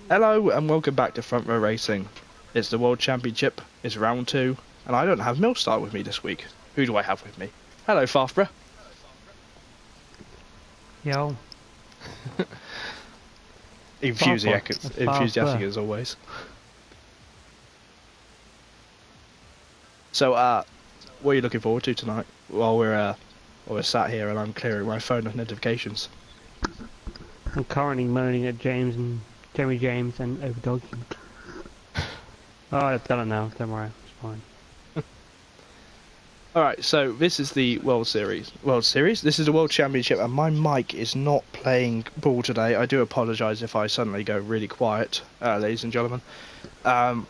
Hello and welcome back to Front Row Racing. It's the World Championship, it's round 2, and I don't have Millstart with me this week. Who do I have with me? Hello, Farfborough. Yo. Enthusiastic as always. So, what are you looking forward to tonight? While we're sat here and I'm clearing my phone of notifications. I'm currently moaning at Jeremy James and Overdog. Oh, I've done it now, don't worry, it's fine. Alright, so this is the World Series. This is the World Championship, and my mic is not playing ball today. I do apologise if I suddenly go really quiet, ladies and gentlemen. You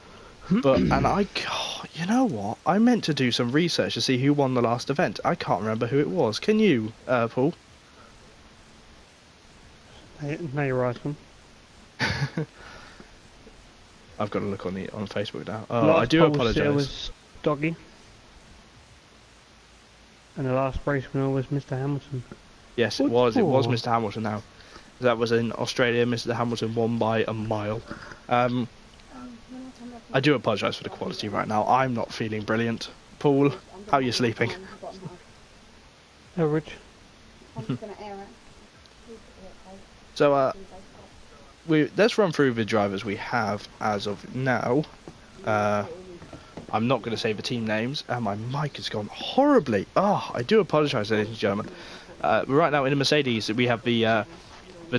know what? I meant to do some research to see who won the last event. I can't remember who it was. Can you, Paul? Now you're asking. I've got to look on Facebook now. I do apologise. It was Doggy. And the last race winner was Mr. Hamilton. Yes, it was. It was Mr. Hamilton now. That was in Australia. Mr. Hamilton won by a mile. I do apologise for the quality right now. I'm not feeling brilliant. Paul, how are you sleeping? Average. So, let's run through the drivers we have as of now. I'm not going to say the team names, and my mic has gone horribly. I do apologise, ladies and gentlemen. Right now in the Mercedes, we have the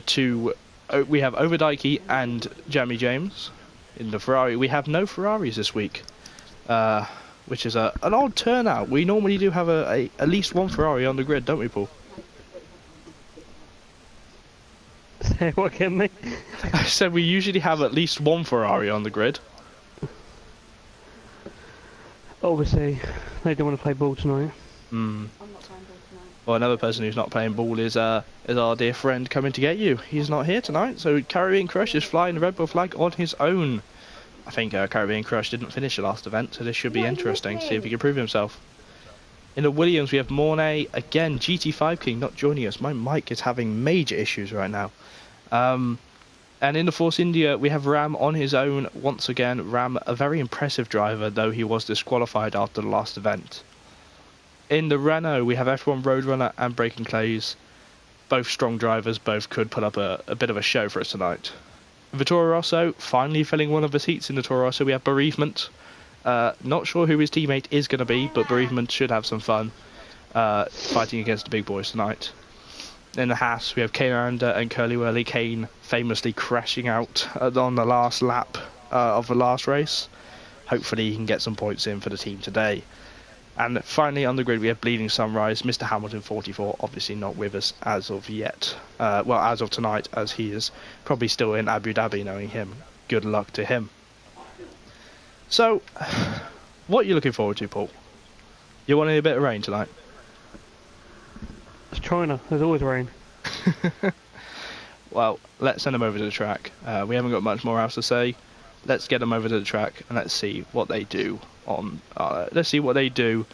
two. We have Overdike and Jeremy James. In the Ferrari, we have no Ferraris this week, which is an odd turnout. We normally do have at least one Ferrari on the grid, don't we, Paul? Say what again, mate? I said we usually have at least one Ferrari on the grid. Obviously, they don't want to play ball tonight. I'm not playing ball tonight. Well, another person who's not playing ball is our dear friend coming to get you. He's not here tonight, so Caribbean Crush is flying the Red Bull flag on his own. I think Caribbean Crush didn't finish the last event, so this should be interesting. See if he can prove himself. In the Williams, we have Mornay again. GT5 King not joining us. My mic is having major issues right now. And in the Force India, we have Ram on his own once again. Ram, a very impressive driver, though he was disqualified after the last event. In the Renault, we have F1 Roadrunner and Breaking Clays. Both strong drivers, both could put up a bit of a show for us tonight. The Toro Rosso, finally filling one of the seats in the Toro Rosso, we have Bereavement. Not sure who his teammate is going to be, but Bereavement should have some fun fighting against the big boys tonight. In the Haas, we have Kane Aranda and Curly Whirly. Kane famously crashing out on the last lap of the last race. Hopefully he can get some points in for the team today. And finally on the grid we have Bleeding Sunrise. Mr. Hamilton 44 obviously not with us as of yet. Well, as of tonight, as he is probably still in Abu Dhabi, knowing him. Good luck to him. So, what are you looking forward to, Paul? You wanting a bit of rain tonight? It's China, there's always rain. Well, let's send them over to the track. We haven't got much more else to say. Let's get them over to the track and let's see what they do on. Let's see what they do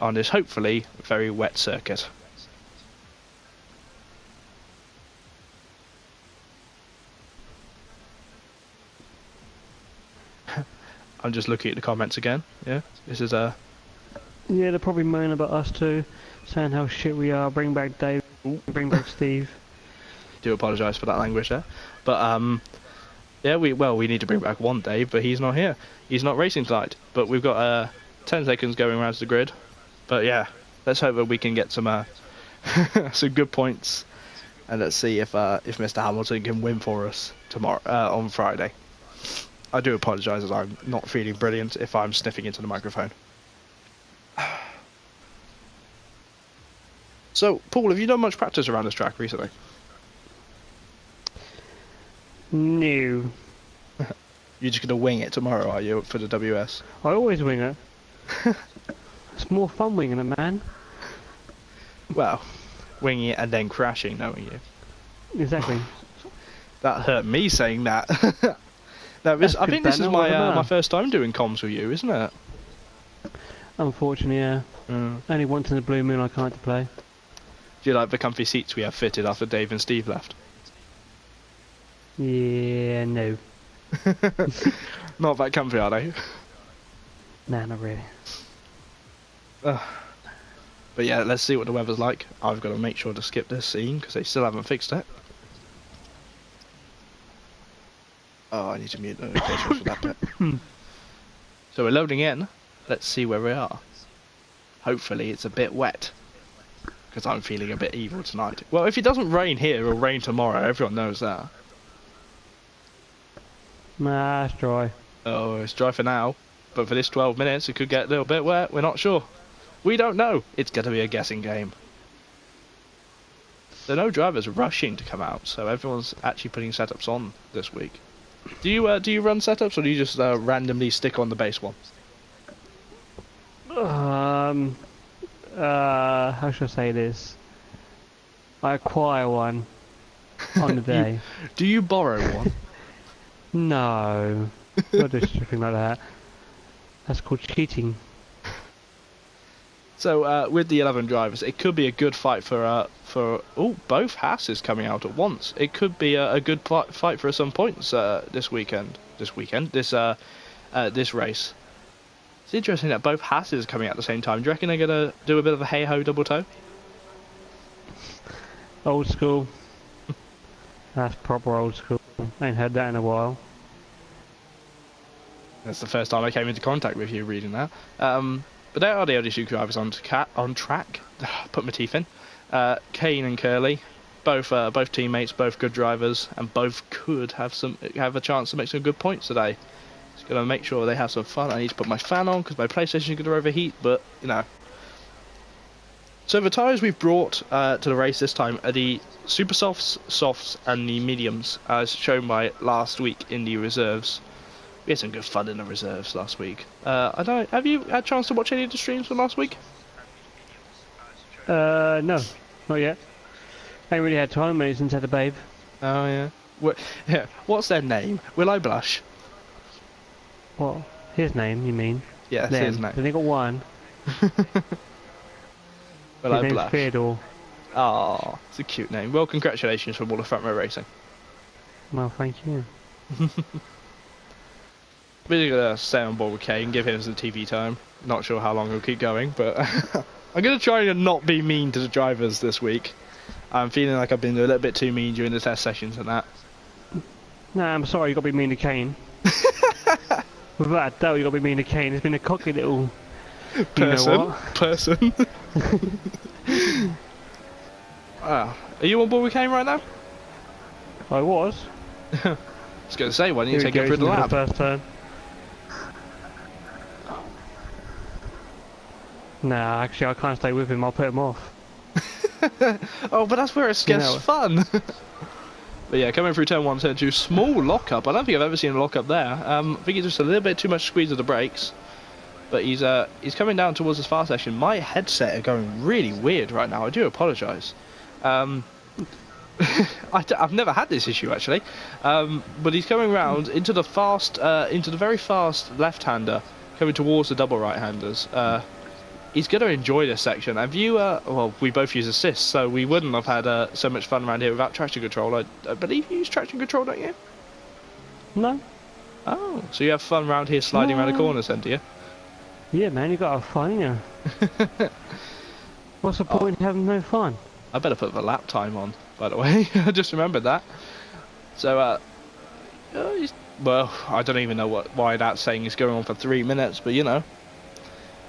on this hopefully very wet circuit. I'm just looking at the comments again. Yeah, this is a. Yeah, they're probably moaning about us too, saying how shit we are. Bring back Dave. Bring back Steve. Do apologise for that language there, but yeah, we need to bring back one Dave, but he's not here. He's not racing tonight. But we've got 10 seconds going around the grid. But yeah, let's hope that we can get some some good points, and let's see if Mr. Hamilton can win for us tomorrow on Friday. I do apologise as I'm not feeling brilliant if I'm sniffing into the microphone. So, Paul, have you done much practice around this track recently? No. You're just going to wing it tomorrow, are you, for the WS? I always wing it. It's more fun winging it, man. Well, winging it and then crashing, knowing you. Exactly. That hurt me saying that. No, I think this is my first time doing comms with you, isn't it? Unfortunately, yeah. Only once in the blue moon I can't to play. Do you like the comfy seats we have fitted after Dave and Steve left? Yeah, no. Not that comfy, are they? Nah, not really. But yeah, let's see what the weather's like. I've got to make sure to skip this scene because they still haven't fixed it. Oh, I need to mute notifications for that bit. So we're loading in. Let's see where we are. Hopefully it's a bit wet. Because I'm feeling a bit evil tonight. Well, if it doesn't rain here, it'll rain tomorrow. Everyone knows that. Nah, it's dry. Oh, it's dry for now. But for this 12 minutes, it could get a little bit wet. We're not sure. We don't know. It's going to be a guessing game. There are no drivers rushing to come out, so everyone's actually putting setups on this week. Do you run setups, or do you just randomly stick on the base one? How should I say this? I acquire one on the day. Do you borrow one? No, not just something like that. That's called cheating. So with the 11 drivers, it could be a good fight for both Hasses coming out at once. It could be a good fight for some points this race. It's interesting that both Hasses are coming out at the same time. Do you reckon they're gonna do a bit of a hey-ho double toe? Old school. That's proper old school. I ain't heard that in a while. That's the first time I came into contact with you reading that. But they are the only two drivers on track. Put my teeth in. Kane and Curly, both teammates, both good drivers, and both could have a chance to make some good points today. Just gotta make sure they have some fun. I need to put my fan on because my PlayStation is gonna overheat, but you know. So the tyres we've brought to the race this time are the super softs, and the mediums, as shown by last week in the reserves. We had some good fun in the reserves last week. I don't know, have you had a chance to watch any of the streams from last week? No, not yet. I ain't really had time, mate, since I had a babe. Oh yeah. What's their name? Will I blush? What? His name, you mean? Yes, his name. They got one. Will I his name's blush? Theodore. Oh, it's a cute name. Well, congratulations from all of Front Row Racing. Well, thank you. We're gonna stay on board with Kay and give him some TV time. Not sure how long he'll keep going, but I'm gonna try and not be mean to the drivers this week. I'm feeling like I've been a little bit too mean during the test sessions and that. Nah, I'm sorry, you got to be mean to Kane. Without a doubt, you got to be mean to Kane. He's been a cocky little person. Are you on board with Kane right now? I was. I was going to say, why didn't you take him through the lap? First turn. Nah, actually, I can't stay with him. I'll put him off. Oh, but that's where it gets fun. But yeah, coming through turn 1, turn 2, small lockup. I don't think I've ever seen a lockup there. I think it's just a little bit too much squeeze of the brakes. But he's coming down towards his fast section. My headset are going really weird right now. I do apologise. I've never had this issue actually. But he's coming round into the very fast left-hander, coming towards the double right-handers. He's going to enjoy this section. Have you, well, we both use assists, so we wouldn't have had so much fun around here without traction control. I believe you use traction control, don't you? No. Oh, so you have fun around here sliding around the corners then, do you? Yeah, man, you got to have fun, yeah. What's the point in having no fun? I better put the lap time on, by the way. I just remembered that. So, well, I don't even know why that's saying it's going on for 3 minutes, but you know.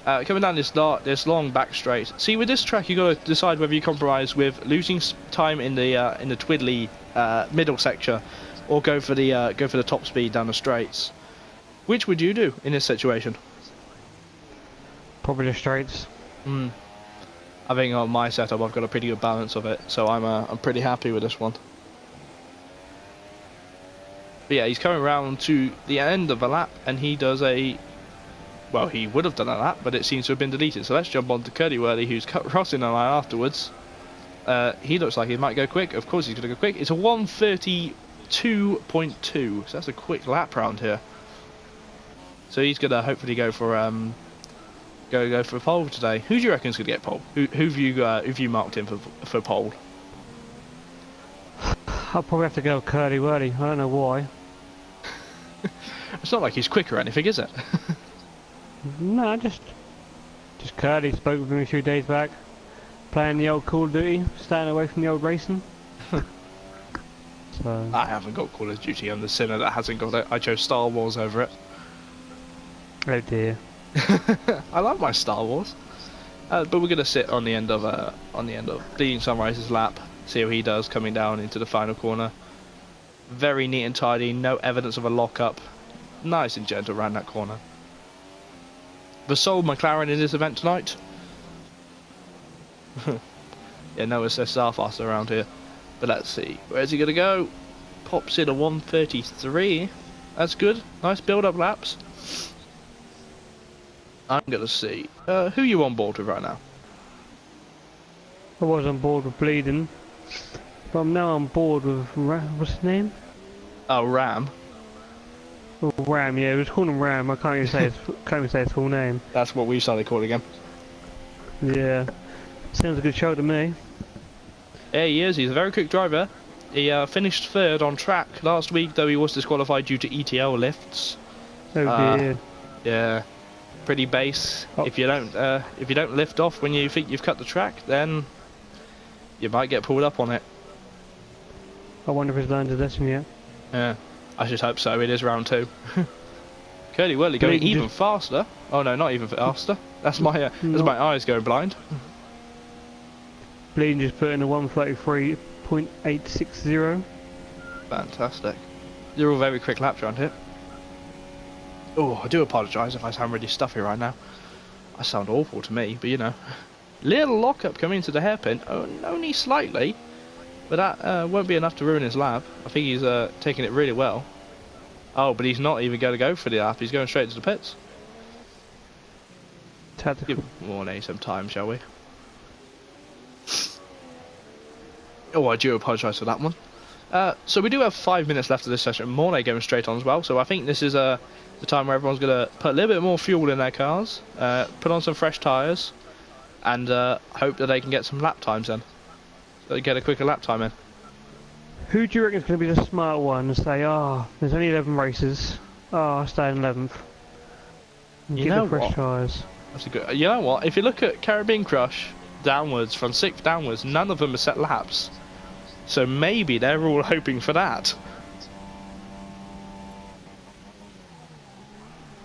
Coming down this long back straight. See, with this track, you got to decide whether you compromise with losing time in the twiddly middle sector, or go for the top speed down the straights. Which would you do in this situation? Probably the straights. I think on my setup, I've got a pretty good balance of it, so I'm pretty happy with this one. But yeah, he's coming around to the end of the lap, and he does a Well, he would have done a lap, but it seems to have been deleted. So let's jump on to Curdy Worley, who's crossing the line afterwards. He looks like he might go quick. Of course he's going to go quick. It's a 1:32.2, so that's a quick lap round here. So he's going to hopefully go for go for pole today. Who do you reckon's going to get pole? Who've you marked in for pole? I'll probably have to go with Curdy Worley. I don't know why. It's not like he's quick or anything, is it? No, just Curdy. Spoke with him a few days back. Playing the old Call of Duty, staying away from the old racing. So I haven't got Call of Duty. I'm the sinner that hasn't got it. I chose Star Wars over it. oh dear. I like my Star Wars. But we're gonna sit on the end of Dean Sunrise's lap, see how he does coming down into the final corner. Very neat and tidy, no evidence of a lock-up. Nice and gentle around that corner. The sole McLaren in this event tonight. Yeah, no SSR faster around here. But let's see, where's he gonna go? Pops in a 1:33. That's good. Nice build-up laps. I'm gonna see. Who are you on board with right now? I was on board with Bleeding, but I'm now on board with what's his name? Oh, Ram. Oh, Ram. Yeah, we was calling him Ram. I can't even say his full name. That's what we started calling him. Yeah, sounds a good show to me. Yeah, he is. He's a very quick driver. He finished third on track last week, though he was disqualified due to ETL lifts. Oh dear. Yeah, pretty base. Oh. If you don't lift off when you think you've cut the track, then you might get pulled up on it. I wonder if he's learned his lesson yet. Yeah, I should hope so. It is round 2. Curly Whirly going even faster. Oh no, not even faster. That's my my eyes going blind. Bleeding just put in a 1:33.860. Fantastic. You're all very quick laps around here. Oh, I do apologise if I sound really stuffy right now. I sound awful to me, but you know. Little lock-up coming into the hairpin, only slightly, but that won't be enough to ruin his lap. I think he's taking it really well. Oh, but he's not even going to go for the lap, he's going straight to the pits. Tactical. Give Mornay some time, shall we? Oh, I do apologise for that one. So we do have 5 minutes left of this session. Mornay going straight on as well, so I think this is the time where everyone's going to put a little bit more fuel in their cars, put on some fresh tyres, and hope that they can get some lap times in. So they get a quicker lap time in. Who do you reckon is going to be the smart one and say, there's only 11 races, I'll stay in 11th. And You get know the fresh what? tyres. That's a good. You know what? If you look at Caribbean Crush downwards, from 6th downwards, none of them are set laps. So maybe they're all hoping for that.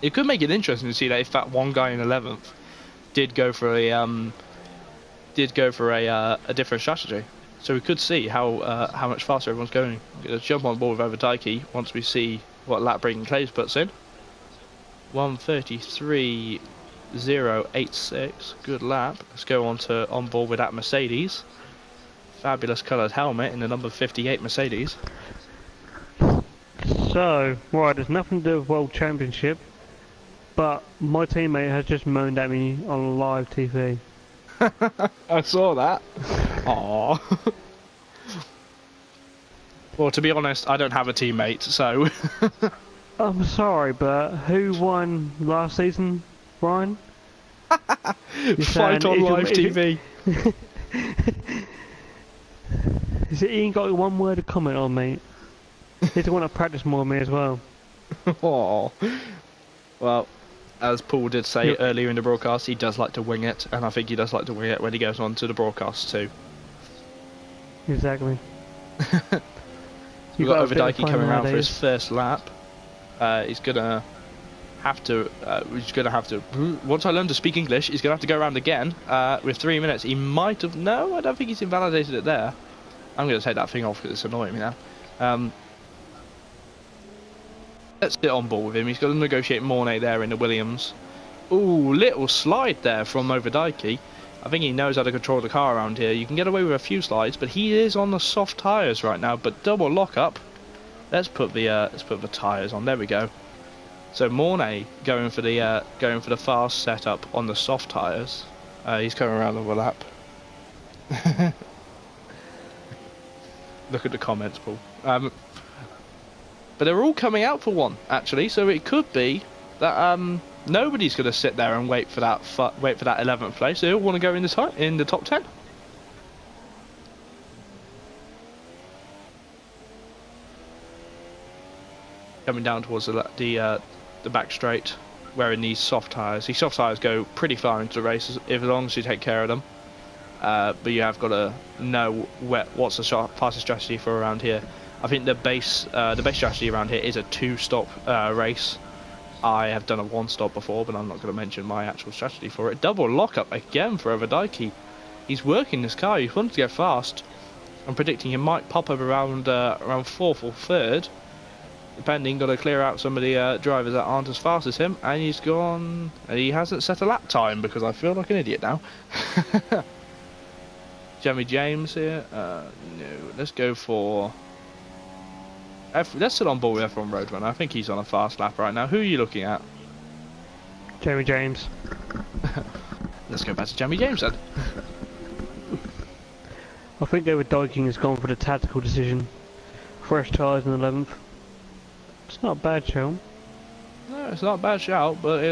It could make it interesting to see that if that one guy in 11th did go for a different strategy. So we could see how much faster everyone's going. Let's jump on board with Overdikey once we see what lap breaking Clays puts in. 1:33.086, good lap. Let's go on board with that Mercedes. Fabulous coloured helmet in the number 58 Mercedes. So, right, there's nothing to do with World Championship, but my teammate has just moaned at me on live TV. I saw that. Aww. Well, to be honest, I don't have a teammate, so... I'm sorry, but who won last season, Brian? Fight on live TV. He ain't got one word of comment on me. He's the one that practiced more than me as well. Aww. Well, as Paul did say earlier in the broadcast, he does like to wing it, and I think he does like to wing it when he goes on to the broadcast too. Exactly. We've got Overdikey coming around for his first lap. He's gonna have to. Once I learn to speak English, he's gonna have to go around again with 3 minutes. He might have. No, I don't think he's invalidated it there. I'm gonna take that thing off because it's annoying me now. Let's get on board with him. He's got to negotiate Mornay there in the Williams. Ooh, little slide there from Overdikey. I think he knows how to control the car around here. You can get away with a few slides, but he is on the soft tyres right now. But double lock up. Let's put the tyres on. There we go. So Mornay going for the fast setup on the soft tyres. He's coming around on the lap. Look at the comments, Paul. But they're all coming out for one, actually. So it could be that nobody's going to sit there and wait for that 11th place. They all want to go in the top 10. Coming down towards the back straight, wearing these soft tyres. These soft tyres go pretty far into the race as long as you take care of them. But you have got to know what's the fastest strategy for around here. I think the base strategy around here is a 2-stop race. I have done a 1-stop before, but I'm not going to mention my actual strategy for it. Double lockup again for Overdike. He's working this car. He wants to go fast. I'm predicting he might pop up around 4th or 3rd. Depending, got to clear out some of the drivers that aren't as fast as him, and he's gone. He hasn't set a lap time because I feel like an idiot now. Jamie James here. No, let's go for. Let's sit on board with F1 Roadrunner. I think he's on a fast lap right now. Who are you looking at? Jamie James. Let's go back to Jamie James then. I think Overdiking has gone for the tactical decision. Fresh tyres in 11th. It's not a bad shout. No, it's not a bad shout, but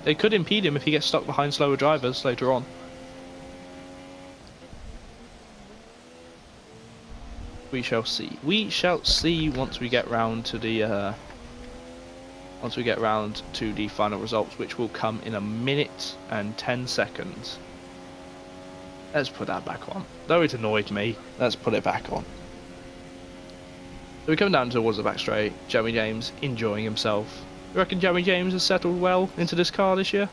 it could impede him if he gets stuck behind slower drivers later on. We shall see. We shall see once we get round to the final results, which will come in 1 minute and 10 seconds. Let's put that back on. Though it annoyed me, let's put it back on. So we come down towards the back straight. Jamie James enjoying himself. You reckon Jamie James has settled well into this car this year?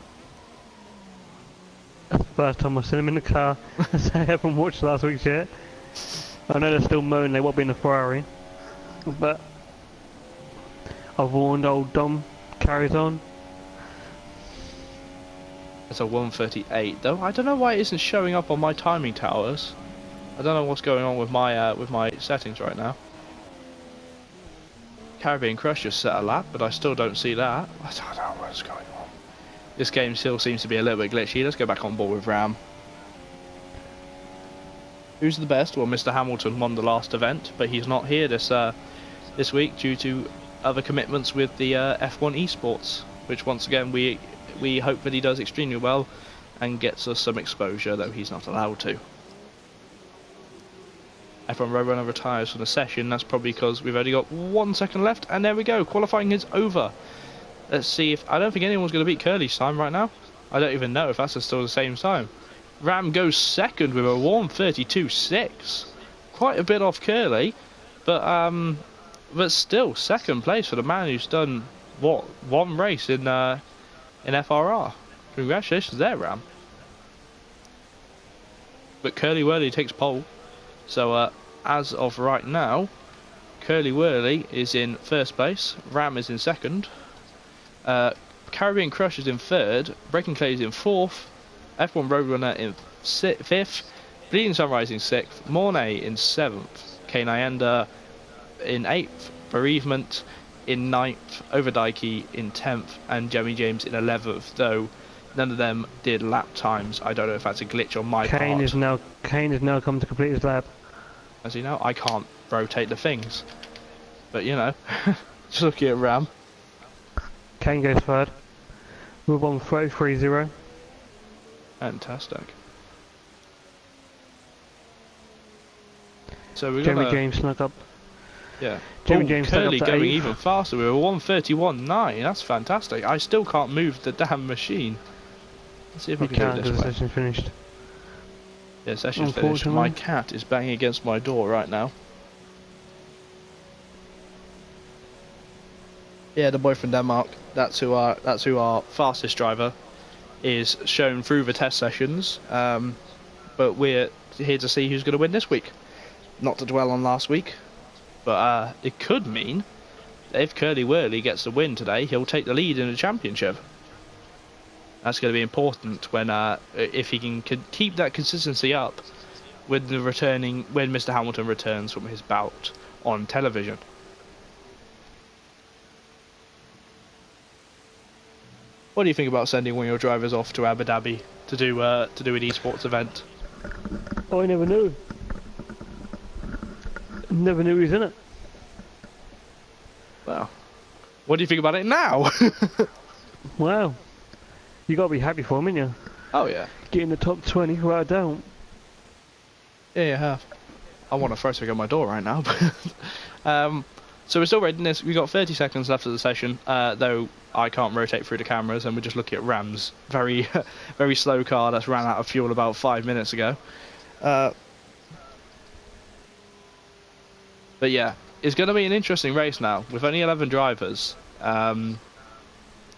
That's the first time I've seen him in the car. I haven't watched last week's yet. I know they're still moaning they won't be in the Ferrari, but I've warned old Dom carries on. It's a 1:38 though. I don't know why it isn't showing up on my timing towers. I don't know what's going on with my settings right now. Caribbean Crush just set a lap, but I still don't see that. I don't know what's going on. This game still seems to be a little bit glitchy. Let's go back on board with Ram. Who's the best? Well, Mr. Hamilton won the last event, but he's not here this week due to other commitments with the F1 esports, which once again we hope that he does extremely well and gets us some exposure, though he's not allowed to. F1 Roadrunner retires from the session. That's probably because we've only got 1 second left, and there we go. Qualifying is over. Let's see if I don't think anyone's going to beat Curly's time right now. I don't even know if that's still the same time. Ram goes second with a 1:32.6. Quite a bit off Curly, but still second place for the man who's done what, 1 race in FRR. Congratulations there, Ram. But Curly Wurley takes pole. So as of right now, Curly Wurley is in 1st place, Ram is in 2nd, Caribbean Crush is in 3rd, Breaking Clay is in 4th, F1 Roadrunner in 5th, Bleeding Sunrise in 6th, Mornay in 7th, Kane Ayenda in 8th, Bereavement in 9th, Overdike in 10th, and Jamie James in 11th, though none of them did lap times. I don't know if that's a glitch on my part. Kane has now come to complete his lap. As you know, I can't rotate the things. But you know, just looking at Ram. Kane goes 3rd. We're 1:33.0. Fantastic. So we've got Jamie James snuck up. Yeah. Jamie James Curly snuck up to going 8th. even faster. We were 1:31.9. That's fantastic. I still can't move the damn machine. Let's see if I You can can't do it because this the way. session's finished. Yeah, session's finished. My cat is banging against my door right now. Yeah, the boy from Denmark. That's who our fastest driver is shown through the test sessions. But we're here to see who's going to win this week. Not to dwell on last week, but it could mean that if Curly Wurley gets the win today, he'll take the lead in the championship. That's going to be important when if he can keep that consistency up when Mr. Hamilton returns from his bout on television. what do you think about sending one of your drivers off to Abu Dhabi to do an esports event? Oh, I never knew. Never knew he was in it. Well, what do you think about it now? Wow. You got to be happy for him, ain't you? Oh yeah. Get in the top 20 without a doubt. Yeah, you have. I want to throw something on my door right now. So we're still reading this. We've got 30 seconds left of the session, though I can't rotate through the cameras, and we're just looking at Ram's very, very slow car that's ran out of fuel about 5 minutes ago. But yeah, it's going to be an interesting race now with only 11 drivers. Oh,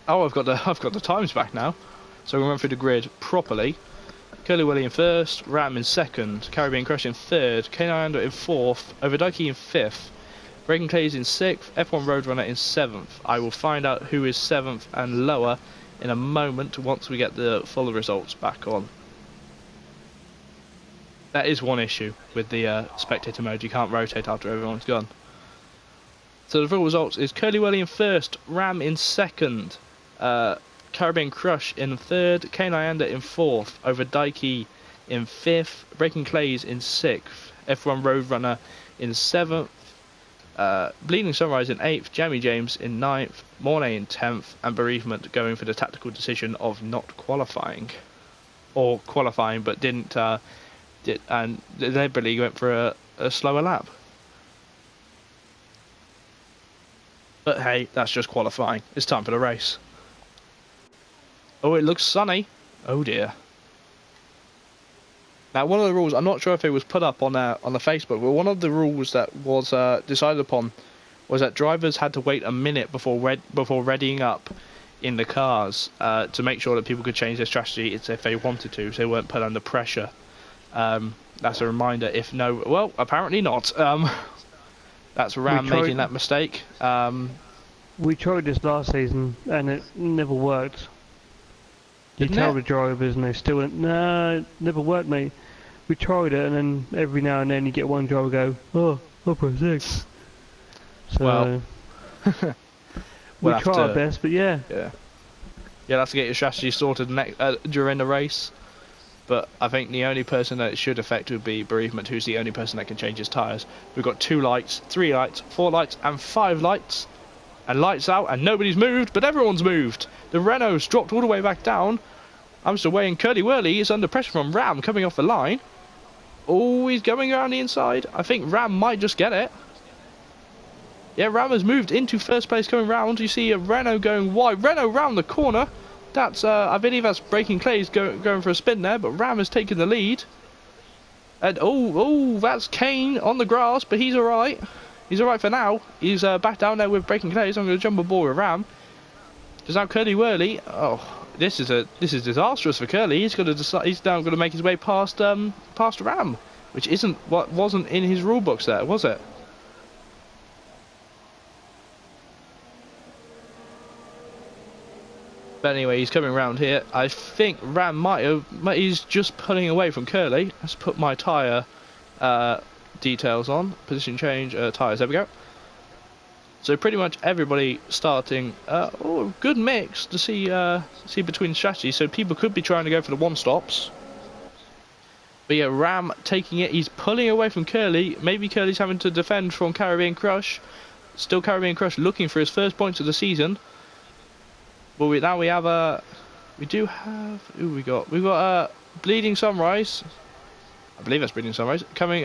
I've got the times back now, so we'll run through the grid properly. Curly Willy in first, Ram in second, Caribbean Crush in third, K9 in fourth, Overdikey in fifth, Breaking Clays in sixth, F1 Roadrunner in seventh. I will find out who is seventh and lower in a moment once we get the full results back on. That is one issue with the spectator mode. You can't rotate after everyone's gone. So the full results is Curly Willy in first, Ram in second, Caribbean Crush in third, K9 in fourth, Overdikey in fifth, Breaking Clays in sixth, F1 Roadrunner in seventh, Bleeding Sunrise in eighth, Jamie James in ninth, Mornay in 10th, and Bereavement going for the tactical decision of not qualifying, or qualifying but didn't. And they deliberately went for a slower lap. But hey, that's just qualifying. It's time for the race. Oh, it looks sunny. Oh dear. Now, one of the rules, I'm not sure if it was put up on the Facebook, but one of the rules that was decided upon was that drivers had to wait a minute before readying up in the cars to make sure that people could change their strategy if they wanted to, so they weren't put under pressure. That's a reminder. If no, well, apparently not. That's Ram making that mistake. We tried this last season and it never worked. You tell the drivers and they still went, no, it never worked, mate. We tried it, and then every now and then you get one driver go, oh, I'll press 6. So, well, we try our best, but yeah. Yeah, you'll have to get your strategy sorted during the race. But I think the only person that it should affect would be Bereavement, who's the only person that can change his tyres. We've got 2 lights, 3 lights, 4 lights, and 5 lights. And lights out, and nobody's moved, but everyone's moved. The Renault's dropped all the way back down. I'm still waiting. Curly Whirly is under pressure from Ram coming off the line. Oh, he's going around the inside. I think Ram might just get it. Yeah, Ram has moved into first place coming round. You see a Renault going wide. Renault round the corner. That's, I believe that's Breaking Clays going for a spin there, but Ram has taken the lead. And, oh, that's Kane on the grass, but he's alright. He's alright for now. He's back down there with Breaking Clays. I'm going to jump on board with Ram. Just now Curly Whirly. Oh, this is disastrous for Curly. He's now going to make his way past Ram, which wasn't in his rule books there, was it? But anyway, he's coming around here. I think Ram he's just pulling away from Curly. Let's put my tyre details on. Position change, tyres, there we go. So pretty much everybody starting, good mix to see between strategies. So people could be trying to go for the one-stops. But yeah, Ram taking it, he's pulling away from Curly. Maybe Curly's having to defend from Caribbean Crush. Still Caribbean Crush looking for his first points of the season. But we've got Bleeding Sunrise. I believe that's Bleeding Sunrise. Coming,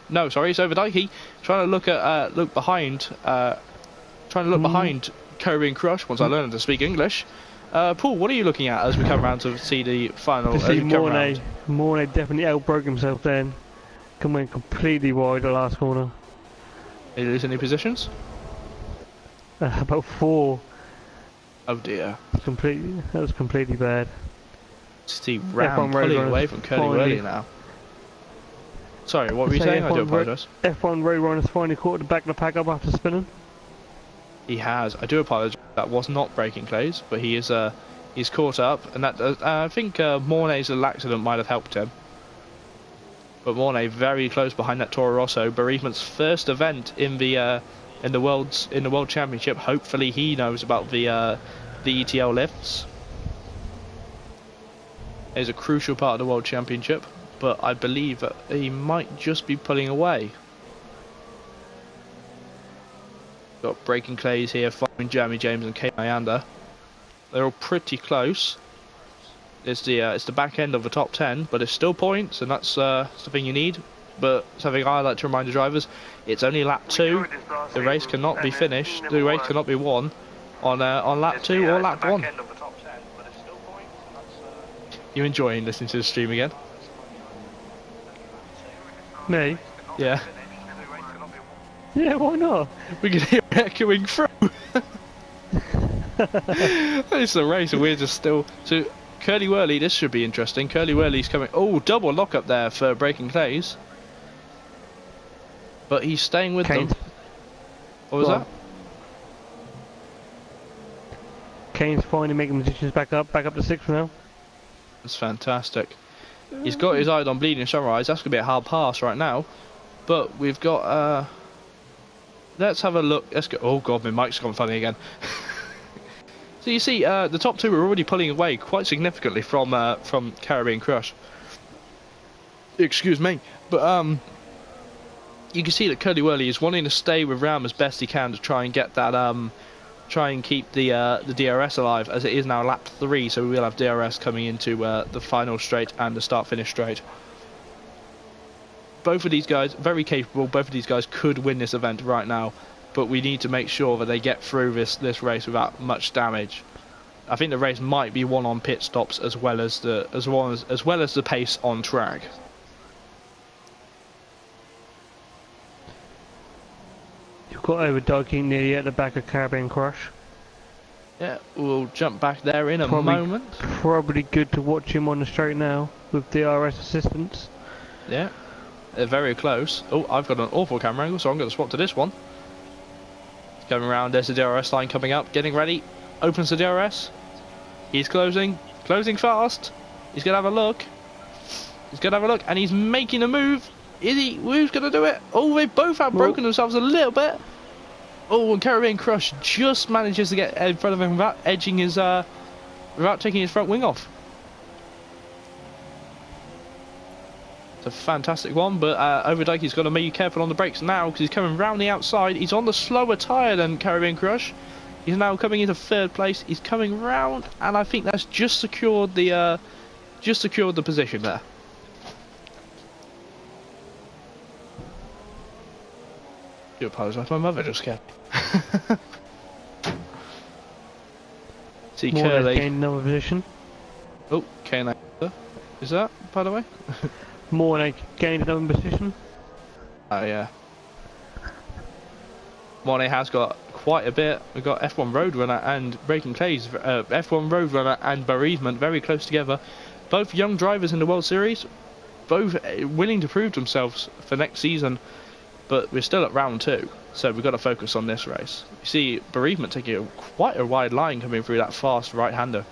no, sorry, it's Overdikey. Trying to look behind Caribbean Crush once I learn to speak English. Paul, what are you looking at as we come around to see the final? Mornay definitely out-broke himself then. Coming completely wide the last corner. Did you lose any positions? About 4. Oh dear. That was completely bad. See Ram pulling away from Curly Whirly now. Sorry, what were you saying? I do apologise. F1 Roadrunner's finally caught the back of the pack up after spinning. He has. I do apologise. That was not Breaking Clays, but he's caught up, and that I think Mornay's little accident might have helped him. But Mornay very close behind that Toro Rosso. Bereavement's first event in the World Championship. Hopefully he knows about the ETL lifts. is a crucial part of the World Championship, but I believe that he might just be pulling away. Got Breaking Clays here following Jeremy James and Kate Nyanda. They're all pretty close. It's the back end of the top 10, but it's still points, and that's something you need. But something I like to remind the drivers, it's only lap 2. The race cannot be finished. The race cannot be won on lap 2 or lap 1. You enjoying listening to the stream again? Me? Yeah. Yeah, why not? We can hear it echoing through. It's the race, and we're just still. So, Curly Whirly, this should be interesting. Curly Whirly's coming. Oh, double lock up there for Breaking Clays. But he's staying with them. What was that? Kane's finally making positions back up to 6th now. That's fantastic. He's got his eye on Bleeding Sunrise. That's going to be a hard pass right now. But we've got... let's have a look. Let's go. Oh god, my mic's gone funny again. So you see, the top 2 are already pulling away quite significantly from Caribbean Crush. Excuse me. But you can see that Curly Whirly is wanting to stay with Ram as best he can to try and get that try and keep the DRS alive, as it is now lap 3, so we will have DRS coming into the final straight and the start-finish straight. Both of these guys, very capable, both of these guys could win this event right now, but we need to make sure that they get through this race without much damage. I think the race might be won on pit stops as well as the pace on track. You've got Overdikey nearly at the back of Caribbean Crush. Yeah, we'll jump back there in a moment. Probably good to watch him on the straight now with DRS assistance. Yeah, they're very close. Oh, I've got an awful camera angle, so I'm going to swap to this one. Coming around, there's the DRS line coming up, getting ready. Opens the DRS. He's closing fast. He's going to have a look. And he's making a move. Is he? Who's going to do it? Oh, they both have broken themselves a little bit. Oh, and Caribbean Crush just manages to get in front of him without edging his, without taking his front wing off. It's a fantastic one, but Overdikey's got to be careful on the brakes now because he's coming round the outside. He's on the slower tyre than Caribbean Crush. He's now coming into 3rd place. He's coming round, and I think that's just secured the position there. I do apologise, my mother just scared me. See Curly gained another position. Oh, Kane is that, by the way? Mornay gained another position. Oh yeah. Mornay has got quite a bit. We've got F1 Roadrunner and Breaking Clays, F1 Roadrunner and Bereavement very close together. Both young drivers in the World Series, both willing to prove themselves for next season. But we're still at round 2, so we've got to focus on this race. You see Bereavement taking quite a wide line coming through that fast right-hander.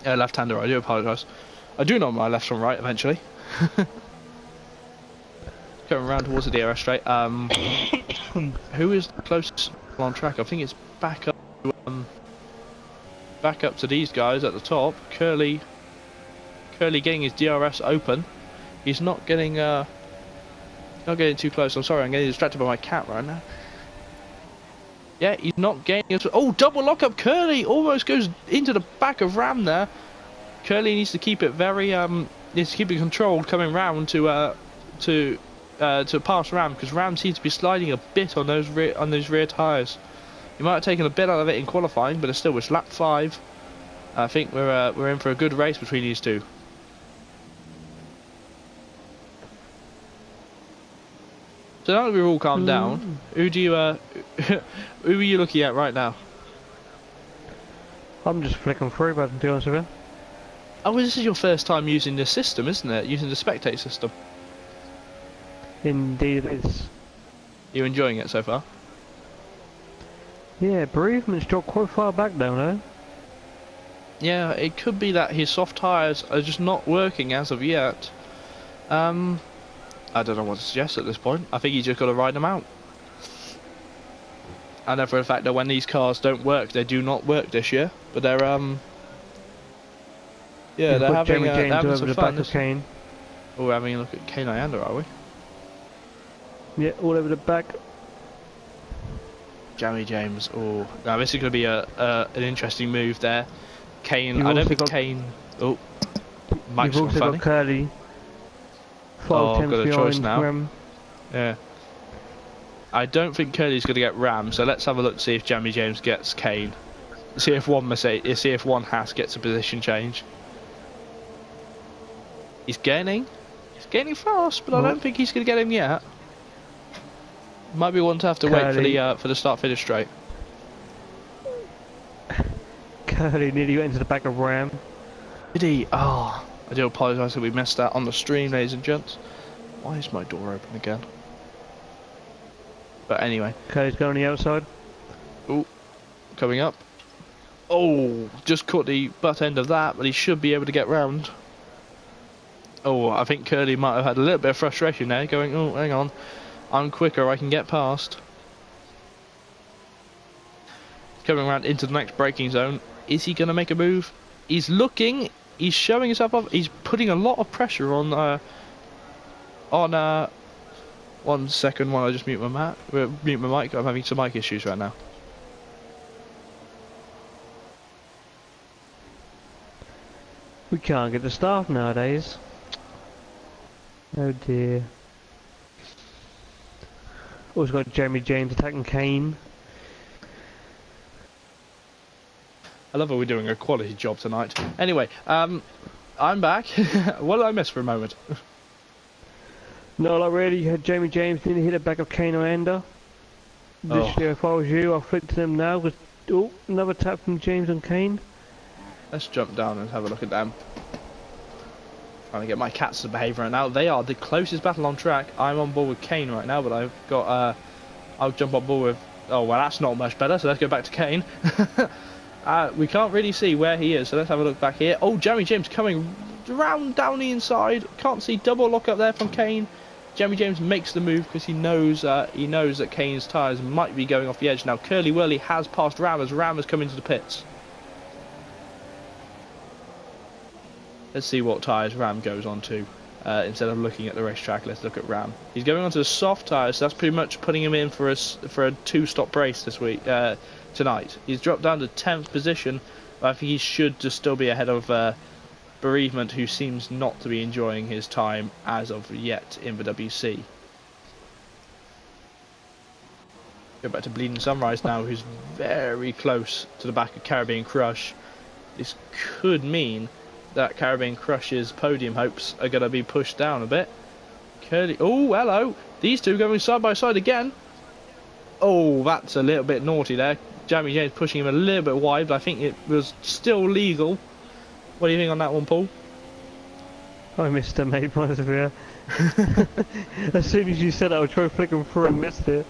Left-hander, I do apologise. I do know my left from right eventually. Going around towards the DRS straight. Who is the closest on track? I think it's back up to these guys at the top. Curly getting his DRS open. He's not getting too close. I'm sorry, I'm getting distracted by my cat right now. Yeah, he's not getting us. Oh, double lockup. Curly almost goes into the back of Ram there. Curly needs to keep it very needs to keep it controlled coming round to pass Ram, because Ram seems to be sliding a bit on those rear tyres. He might have taken a bit out of it in qualifying, but it's lap 5. I think we're in for a good race between these two. So now that we've all calmed down, who are you looking at right now? I'm just flicking through, but to be honest with you. Oh, well, this is your first time using this system, isn't it? Using the spectate system. Indeed it is. You enjoying it so far? Yeah, Bereavement's dropped quite far back now, though. Yeah, it could be that his soft tyres are just not working as of yet. I don't know what to suggest at this point. I think you just got to ride them out. I know for a fact that when these cars don't work, they do not work this year. But they're Yeah, We've they're got having, Jeremy they're James having over some the fun. back of Kane. Oh, we're having a look at Kane Nyanda, are we? Yeah, all over the back. Jeremy James. Oh, now this is going to be an interesting move there. Kane, You've I don't also think got- Kane. Oh, You've Mike's gone also funny. got Curly. 5 Oh, tenths got a behind choice now. Rem. Yeah. I don't think Curly's going to get Ram, so let's have a look to see if Jeremy James gets Kane. See if one Haas gets a position change. He's gaining fast, but I don't think he's going to get him yet. Might be one to have to Curly. wait for the start finish straight. Curly nearly went into the back of Ram. Did he? Oh, I do apologise that we missed that on the stream, ladies and gents. Why is my door open again? But anyway. Curly's going on the outside. Oh, coming up. Oh, just caught the butt end of that, but he should be able to get round. Oh, I think Curly might have had a little bit of frustration there, going, oh, hang on, I'm quicker, I can get past. Coming around into the next braking zone. Is he going to make a move? He's looking, he's showing himself off, he's putting a lot of pressure on 1 second while I just mute my mic. I'm having some mic issues right now. We can't get the staff nowadays. Oh dear. Also got Jeremy James attacking Kane. I love how we're doing a quality job tonight. Anyway, I'm back. What did I miss for a moment? No, like really, you had Jeremy James nearly hit the back of Kane or Ender. Literally, if I was you, I'll flick to them now. Oh, another tap from James on Kane. Let's jump down and have a look at them. Trying to get my cats to behave right now. They are the closest battle on track. I'm on board with Kane right now, but I've got I'll jump on board with. Oh well, that's not much better. So let's go back to Kane. We can't really see where he is, so let's have a look back here. Oh, Jeremy James coming round down the inside. Can't see double lock up there from Kane. Jeremy James makes the move because he knows that Kane's tyres might be going off the edge. Now Curly Wurly has passed Ram as Ram has come into the pits. Let's see what tyres Ram goes on to. Instead of looking at the racetrack, let's look at Ram. He's going onto the soft tyres, so that's pretty much putting him in for a 2-stop race this week, tonight. He's dropped down to 10th position, but I think he should just still be ahead of Bereavement, who seems not to be enjoying his time as of yet in the WC. Go back to Bleeding Sunrise now, who's very close to the back of Caribbean Crush. This could mean that Caribbean Crush's podium hopes are going to be pushed down a bit. Curly, oh hello, these two going side by side again. Oh, that's a little bit naughty there. Jeremy James pushing him a little bit wide, but I think it was still legal. What do you think on that one, Paul? I missed it, mate, by the way. As soon as you said it, I was trying to flick him through and missed it.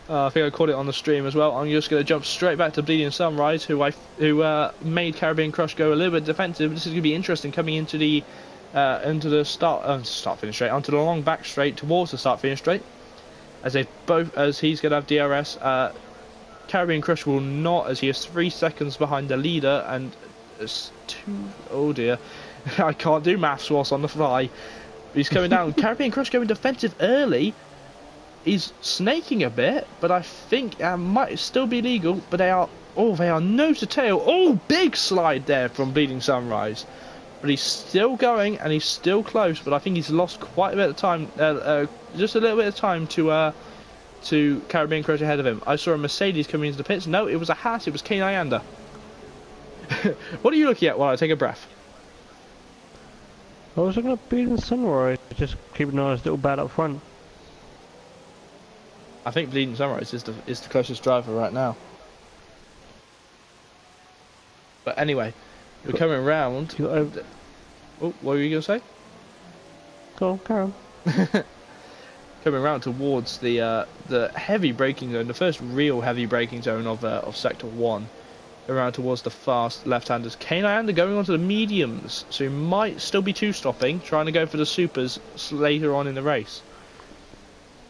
I think I caught it on the stream as well. I'm just going to jump straight back to Bleeding Sunrise, who made Caribbean Crush go a little bit defensive. This is going to be interesting coming into the start finish straight, onto the long back straight towards the start finish straight. As he's going to have DRS. Caribbean Crush will not, as he is 3 seconds behind the leader, and it's 2. Oh dear, I can't do maths whilst on the fly. He's coming down. Caribbean Crush going defensive early. He's snaking a bit, but I think might still be legal. But they are nose to tail. Oh, big slide there from Bleeding Sunrise. But he's still going and he's still close. But I think he's lost quite a bit of time, just a little bit of time to Caribbean Crush ahead of him. I saw a Mercedes coming into the pits. No, it was a Haas. It was Kane Nyanda. What are you looking at while I take a breath? I was looking at Bleeding Sunrise, just keeping an eye on his little bat up front. I think Bleeding Sunrise is the closest driver right now. But anyway, we're coming round. Oh, what were you going to say? Go on, carry on. Coming round towards the heavy braking zone, the first real heavy braking zone of Sector 1. Around towards the fast left-handers. Kane Nyanda going onto the mediums, so he might still be 2-stopping, trying to go for the supers later on in the race.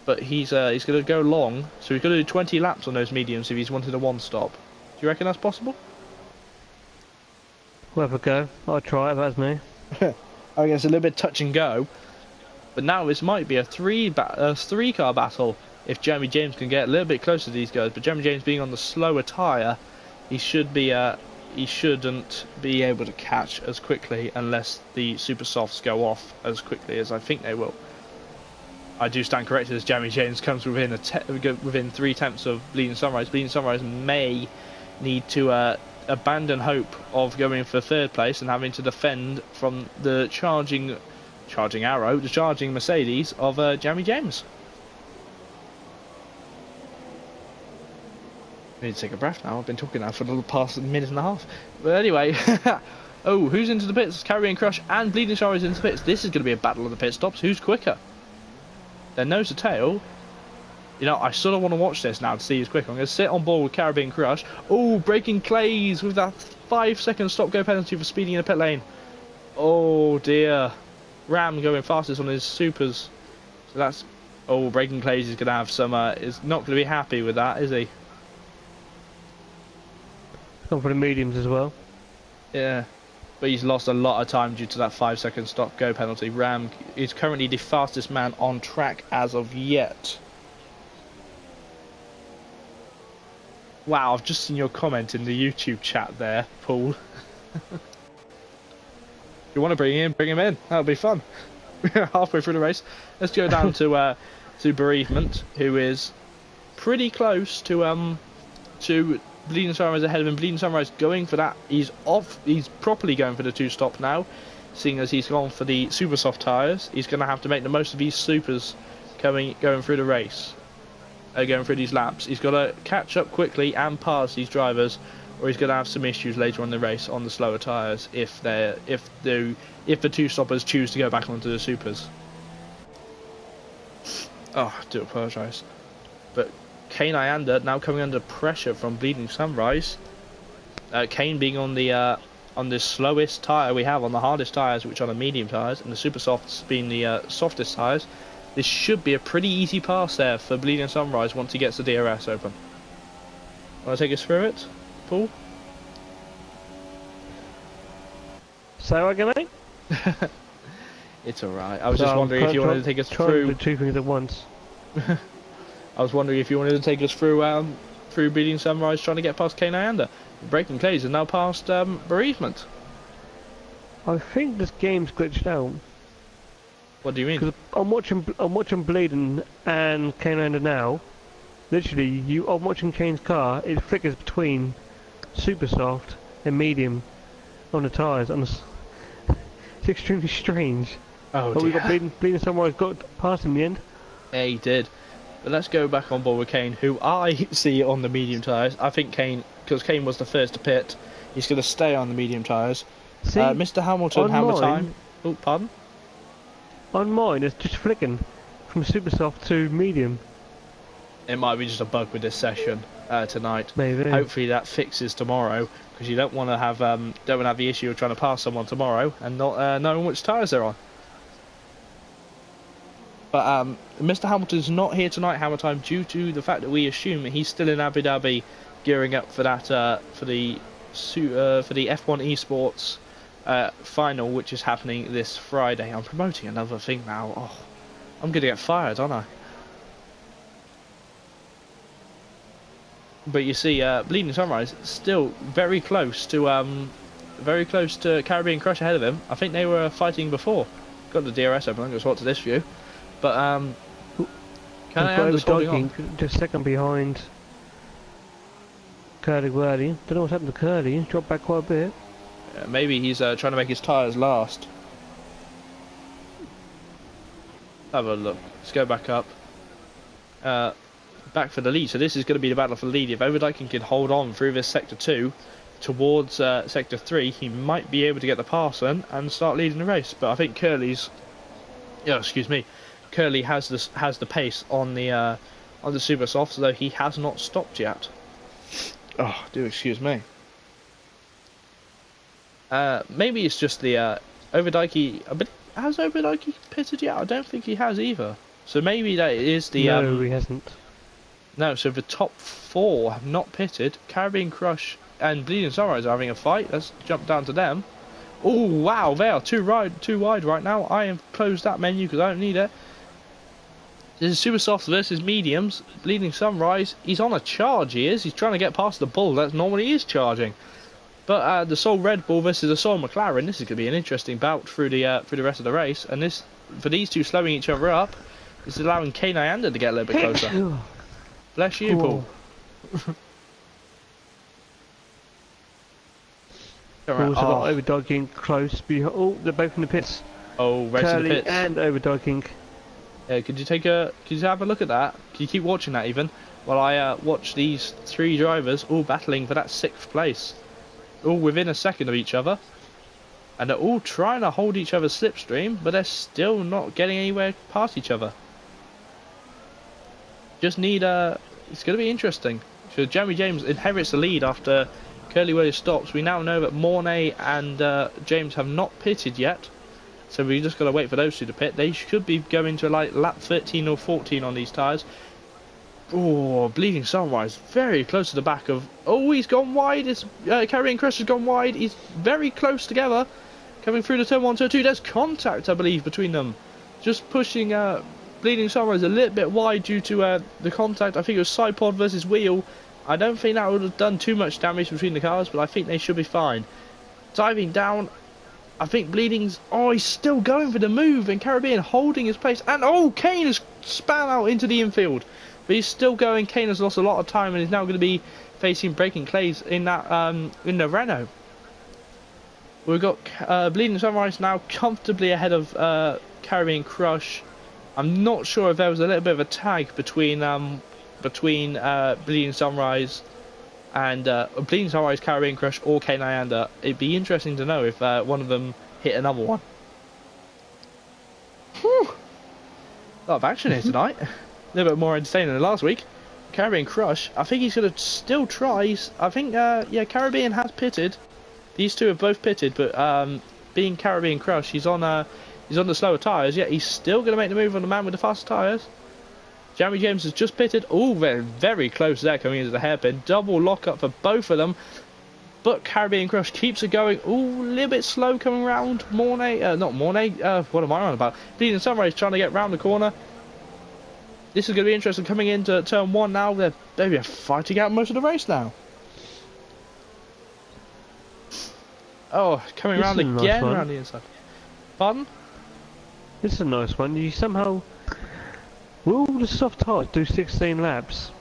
But he's going to go long, so he's going to do 20 laps on those mediums if he's wanted a 1-stop. Do you reckon that's possible? We'll have a go. I'll try it, that's me. I guess a little bit touch and go. But now this might be a three-car battle if Jeremy James can get a little bit closer to these guys. But Jeremy James being on the slower tyre, he shouldn't be able to catch as quickly unless the super softs go off as quickly as I think they will. I do stand corrected as Jeremy James comes within within 3 tenths of Bleeding Sunrise. Bleeding Sunrise may need to abandon hope of going for 3rd place and having to defend from the charging Mercedes of Jeremy James. I need to take a breath now. I've been talking now for the past minute and a half. But anyway, oh, who's into the pits? Caribbean Crush and Bleeding Sunrise into the pits. This is going to be a battle of the pit stops. Who's quicker? Then nose to tail. You know, I sort of want to watch this now to see who's quicker. I'm going to sit on board with Caribbean Crush. Oh, breaking Clays with that 5-second stop-go penalty for speeding in the pit lane. Oh dear. Ram going fastest on his supers. So that's... Oh, breaking Clays is going to have some... is not going to be happy with that, is he? Gone for the mediums as well. Yeah. But he's lost a lot of time due to that 5-second stop-go penalty. Ram is currently the fastest man on track as of yet. Wow, I've just seen your comment in the YouTube chat there, Paul. If you want to bring him in. That'll be fun. We're halfway through the race. Let's go down to Bereavement, who is pretty close to Bleeding Sunrise ahead of him. Bleeding Sunrise going for that. He's properly going for the 2-stop now, seeing as he's gone for the super soft tyres. He's going to have to make the most of these supers going through the race. Going through these laps. He's got to catch up quickly and pass these drivers, or he's going to have some issues later on in the race on the slower tyres if the 2-stoppers choose to go back onto the supers. Oh, I do apologise. But Kane Ayanda now coming under pressure from Bleeding Sunrise. Kane being on the slowest tyre we have, on the hardest tyres, which are the medium tyres, and the super softs being the softest tyres. This should be a pretty easy pass there for Bleeding Sunrise once he gets the DRS open. Want to take us through it, Paul? So again, mate? It's alright. I was just wondering if you wanted to take us through... Do 2 things at once. I was wondering if you wanted to take us through Bleeding Sunrise trying to get past Kane Ayanda. Breaking Clays is now past Bereavement. I think this game's glitched out. What do you mean? Because I'm watching Bleeding and Kane Ayanda now. Literally, I'm watching Kane's car. It flickers between super soft and medium on the tyres. It's extremely strange. Oh, but we got Bleeding Sunrise got past in the end. Yeah, he did. But let's go back on board with Kane, who I see on the medium tyres. I think Kane, because Kane was the first to pit, he's going to stay on the medium tyres. Mr. Hamilton, hammer time. Oh, pardon? On mine, it's just flicking from super soft to medium. It might be just a bug with this session tonight. Maybe. Hopefully that fixes tomorrow, because you don't want to have the issue of trying to pass someone tomorrow and not knowing which tyres they're on. But Mr. Hamilton's not here tonight, hammer time, due to the fact that we assume he's still in Abu Dhabi, gearing up for that for the F1 Esports final, which is happening this Friday. I'm promoting another thing now. Oh, I'm gonna get fired, aren't I? But you see, Bleeding Sunrise still very close to Caribbean Crush ahead of him. I think they were fighting before. Got the DRS open. I'm gonna swap to this view. But can I just holding on? Just second behind Curly Wordy. Don't know what's happened to Curly. He's dropped back quite a bit. Maybe he's trying to make his tyres last. Have a look. Let's go back up. Back for the lead. So this is going to be the battle for the lead. If Overdyking can hold on through this Sector 2 towards Sector 3, he might be able to get the pass in and start leading the race. But I think Curly has the pace on the super soft, though he has not stopped yet. Oh, do excuse me. Maybe it's just the Overdykey. But has Overdykey pitted yet? I don't think he has either. So maybe that is the. No, he hasn't. No, so the top 4 have not pitted. Caribbean Crush and Bleeding Sunrise are having a fight. Let's jump down to them. Oh wow, they are too wide right now. I have closed that menu because I don't need it. This is Super Softs versus Mediums. Bleeding Sunrise, he's on a charge, he is. He's trying to get past the Bull. That's not what he is charging. But the Soul Red Bull versus the Soul McLaren, this is going to be an interesting bout through the rest of the race. And this, for these two slowing each other up, is allowing K Nyanda to get a little bit closer. Bless you, Paul. Paul's got Overdogging close. Oh, they're both in the pits. Oh, race in the pits. And Overdogging. Yeah, could you have a look at that? Can you keep watching that even? While I watch these three drivers all battling for that 6th place. All within a second of each other. And they're all trying to hold each other's slipstream, but they're still not getting anywhere past each other. Just need it's going to be interesting. So Jeremy James inherits the lead after Curly Williams stops. We now know that Mornay and James have not pitted yet. So we just got to wait for those two to pit. They should be going to like lap 13 or 14 on these tyres. Oh, Bleeding Sunrise, very close to the back of... Oh, he's gone wide. It's Caribbean Crush has gone wide. He's very close together. Coming through the turn 1, turn 2. There's contact, I believe, between them. Just pushing Bleeding Sunrise a little bit wide due to the contact. I think it was side pod versus wheel. I don't think that would have done too much damage between the cars, but I think they should be fine. Diving down, I think Bleeding's... Oh, he's still going for the move, and Caribbean holding his place. And, oh, Kane has span out into the infield. But he's still going. Kane has lost a lot of time and is now going to be facing Breaking Clays in that in the Renault. We've got Bleeding Sunrise now comfortably ahead of Caribbean Crush. I'm not sure if there was a little bit of a tag between Bleeding Sunrise and Bleeding Sunrise, Caribbean Crush, or K Nyanda. It'd be interesting to know if one of them hit another one. Whew. A lot of action here tonight. A little bit more entertaining than last week. Caribbean Crush, I think he's going to still try. I think, yeah, Caribbean has pitted. These two have both pitted, but being Caribbean Crush, he's on the slower tyres, yet he's still going to make the move on the man with the faster tyres. Jeremy James has just pitted. Oh, very, very close there coming into the hairpin. Double lock up for both of them. But Caribbean Crush keeps it going. Oh, a little bit slow coming round. Mornay, not Mornay, what am I on about? Bleeding Sunrise trying to get round the corner. This is going to be interesting coming into turn 1 now. They're fighting out most of the race now. Oh, coming round again, round the inside. Pardon? This is a nice one. You somehow... Will the soft tyres do 16 laps?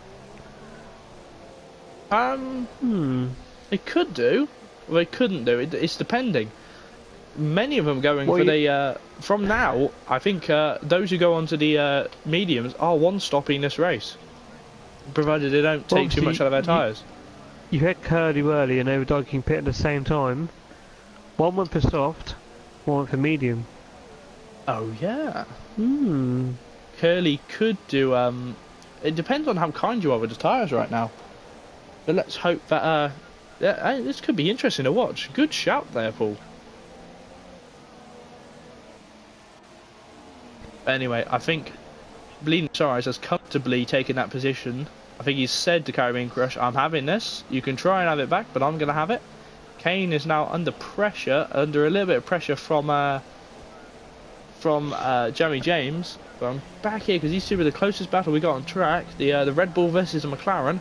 They could do. Well, they couldn't do. It's depending. Many of them going for the... from now, I think those who go onto the mediums are one-stopping this race. Provided they don't take too much out of their tyres. You had Curly Whirly and Overdogging pit at the same time. One went for soft, one went for medium. Oh, yeah. Curly could do... it depends on how kind you are with the tyres right now. But let's hope that... yeah, this could be interesting to watch. Good shout there, Paul. Anyway, I think Bleeding Sunrise has comfortably taken that position. I think he's said to Caribbean Crush, I'm having this. You can try and have it back, but I'm going to have it. Kane is now under pressure, under a little bit of pressure from Jeremy James. But I'm back here because these two are the closest battle we got on track. The Red Bull versus the McLaren.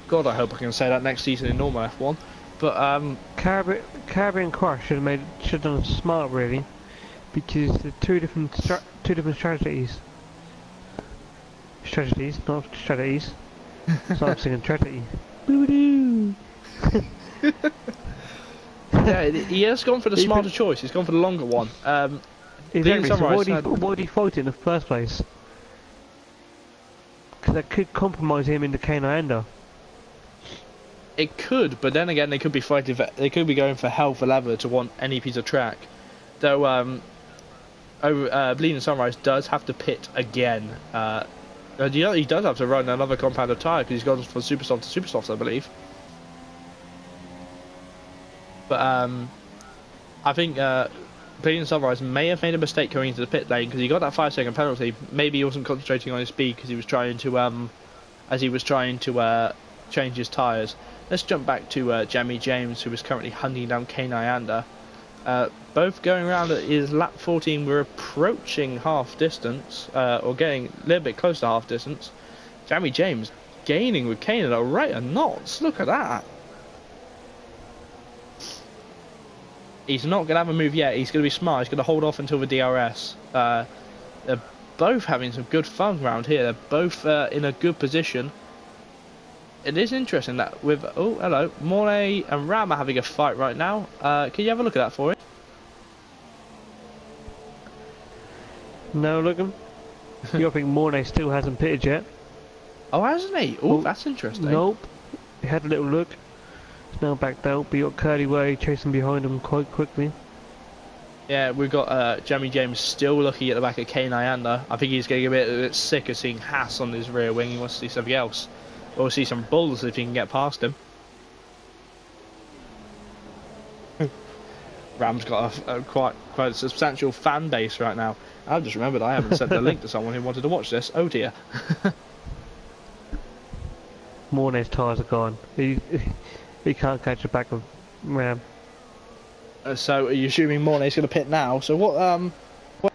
God, I hope I can say that next season in normal F1. But Caribbean Crush should have done smart really, because the two different strategies. Strategies, not strategies. So I'm singing tragedy. Boo-doo. Yeah, he has gone for the smarter choice. He's gone for the longer one. Exactly. So why did he fight it in the first place? Because that could compromise him into K Nyanda. It could, but then again, they could be fighting. They could be going for hell for leather to want any piece of track. Though, Bleeding Sunrise does have to pit again. He does have to run another compounded tyre because he's gone from super soft to super soft, I believe. But I think Bleeding Sunrise may have made a mistake going into the pit lane because he got that 5-second penalty. Maybe he wasn't concentrating on his speed because he was trying to, change his tyres. Let's jump back to Jamie James, who is currently hunting down Kane Ayanda. Both going around at his lap 14. We're approaching half distance, or getting a little bit close to half distance. Jamie James gaining with Kane at a rate of knots. Look at that. He's not going to have a move yet. He's going to be smart. He's going to hold off until the DRS. They're both having some good fun around here. They're both in a good position. It is interesting that with... Oh, hello. Mornay and Ram are having a fight right now. Can you have a look at that for me? No, look him. You think Mornay still hasn't pitted yet? Oh, hasn't he? Oh, that's interesting. Nope. He had a little look. He's now backed out, but you got Curly Way chasing behind him quite quickly. Yeah, we've got Jamie James still looking at the back of Kane Ayanda. I think he's getting a bit sick of seeing Haas on his rear wing. He wants to see something else. Or see some bulls if he can get past him. Ram's got a quite a substantial fan base right now. I've just remembered I haven't sent the link to someone who wanted to watch this. Oh dear. Mornay's tyres are gone. He can't catch the back of Ram. So are you assuming Mornay's going to pit now? So what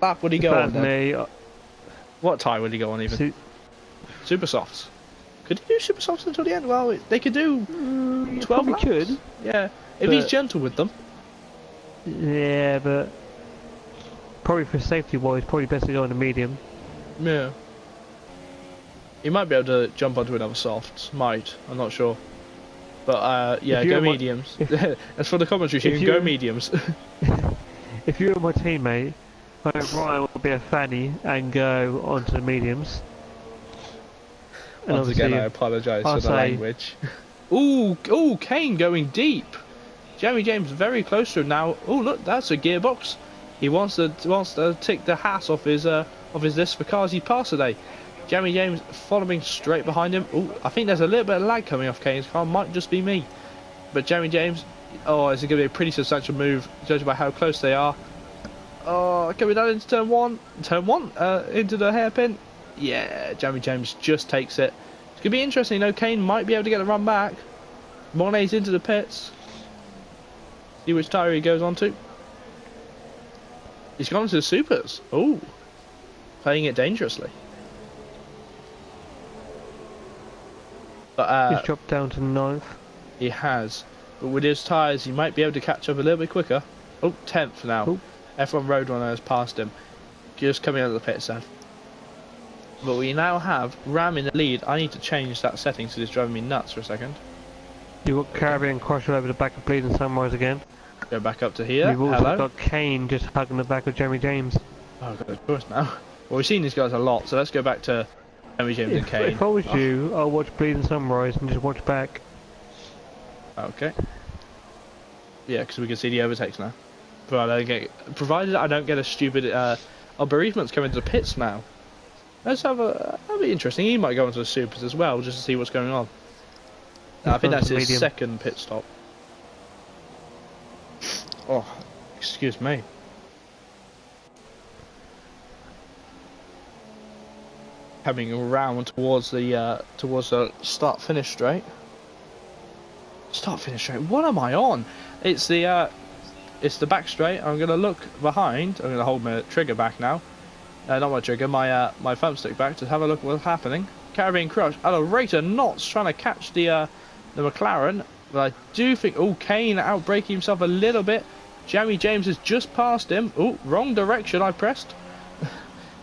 lap would he go on then? What tyre would he go on even? Super softs. Could he do super softs until the end? Well, they could do 12 laps. Could. Yeah, if he's gentle with them. Yeah, but probably for safety wise, probably best to go on the medium. Yeah. He might be able to jump onto another soft. Might. I'm not sure. But yeah, go mediums. As for the commentary team, go mediums. If you were my teammate, I think Ryan would be a fanny and go onto the mediums. Once again, I apologise for the language. Ooh, Kane going deep. Jamie James very close to him now. Oh, look, that's a gearbox. He wants to tick the Haas off his list for cars he passed today. Jamie James following straight behind him. Oh, I think there's a little bit of lag coming off Kane's car. Might just be me. But Jamie James, oh, it's going to be a pretty substantial move, judging by how close they are. Oh, coming down into turn one. Into the hairpin. Yeah, Jamie James just takes it. It's going to be interesting, though. Kane might be able to get the run back. Mornay's into the pits. See which tyre he goes on to. He's gone to the supers. Oh, playing it dangerously. But he's dropped down to 9th. He has. But with his tyres, he might be able to catch up a little bit quicker. Oh, 10th now. Oh. F1 Roadrunner has passed him. Just coming out of the pits then. But we now have Ram in the lead. I need to change that setting so it's driving me nuts for a second. You've got Caribbean Crusher over the back of Bleeding Sunrise again. Go back up to here. We've also got Kane just hugging the back of Jamie James. Oh, I've got a choice now. Well, we've seen these guys a lot, so let's go back to Jamie James and Kane. If I was you, I'll watch Bleeding Sunrise and just watch back. Okay. Yeah, because we can see the overtakes now. Provided I don't get a stupid... Oh, Bereavement's coming to the pits now. Let's have a... That'll be interesting. He might go into the supers as well, just to see what's going on. I think that's his second pit stop. Oh, excuse me. Coming around towards the start-finish straight. Start-finish straight. What am I on? It's the back straight. I'm gonna look behind. I'm gonna hold my trigger back now. Not my trigger, my thumbstick back to have a look at what's happening. Caribbean Crush at a rate of knots, trying to catch the McLaren. But I do think, oh, Kane outbraking himself a little bit. Jamie James has just passed him. Oh, wrong direction I pressed.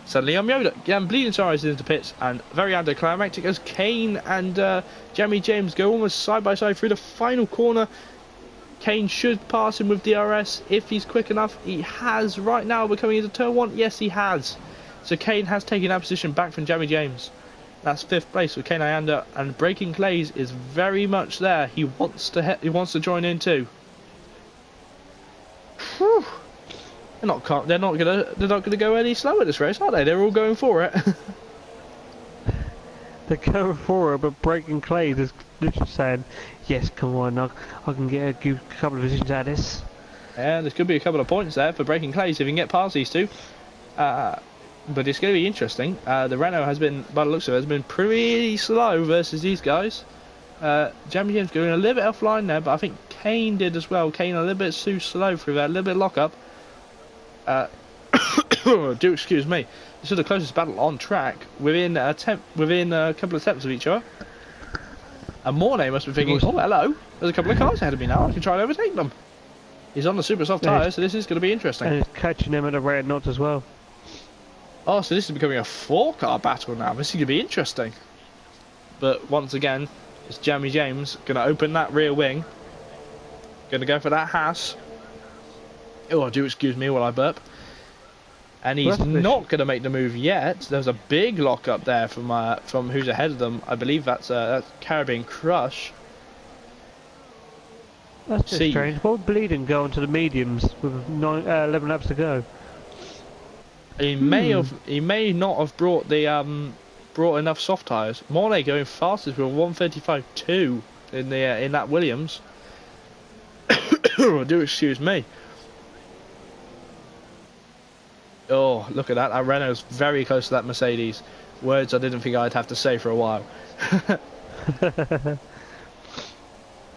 Suddenly I'm Yoda. Yeah, Bleeding Sunrise into pits, and very anticlimactic as Kane and Jamie James go almost side by side through the final corner. Kane should pass him with DRS if he's quick enough. He has right now. We're coming into turn 1. Yes, he has. So Kane has taken that position back from Jamie James. That's 5th place with Kane Ayanda, and Breaking Clays is very much there. He wants to join in too. Whew. They're not gonna go any slower this race, are they? They're all going for it. They're going for it, but Breaking Clays is literally saying, "Yes, come on, I can get a couple of positions out of this." Yeah, there could be a couple of points there for Breaking Clays if he can get past these two. But it's going to be interesting. The Renault has been, by the looks of it, has been pretty slow versus these guys. Jamie James going a little bit offline there, but I think Kane did as well. Kane a little bit too slow through that, a little bit lock up. Do excuse me. This is the closest battle on track within a couple of steps of each other. And Mornay must be thinking, oh hello, there's a couple of cars ahead of me now. I can try and overtake them. He's on the super soft tyres, so this is going to be interesting. And he's catching him at a rate of knots as well. Oh, so this is becoming a 4-car battle now. This is going to be interesting. But once again, it's Jamie James going to open that rear wing. Going to go for that Haas. Oh, do excuse me while I burp. And he's not going to make the move yet. There's a big lock up there from who's ahead of them. I believe that's Caribbean Crush. That's just strange. Why would Bleeding go onto the mediums with 11 laps to go? He may not have brought enough soft tyres. Mornay going fastest with a 135.2 in that Williams. Do excuse me. Oh, look at that! That Renault's very close to that Mercedes. Words I didn't think I'd have to say for a while.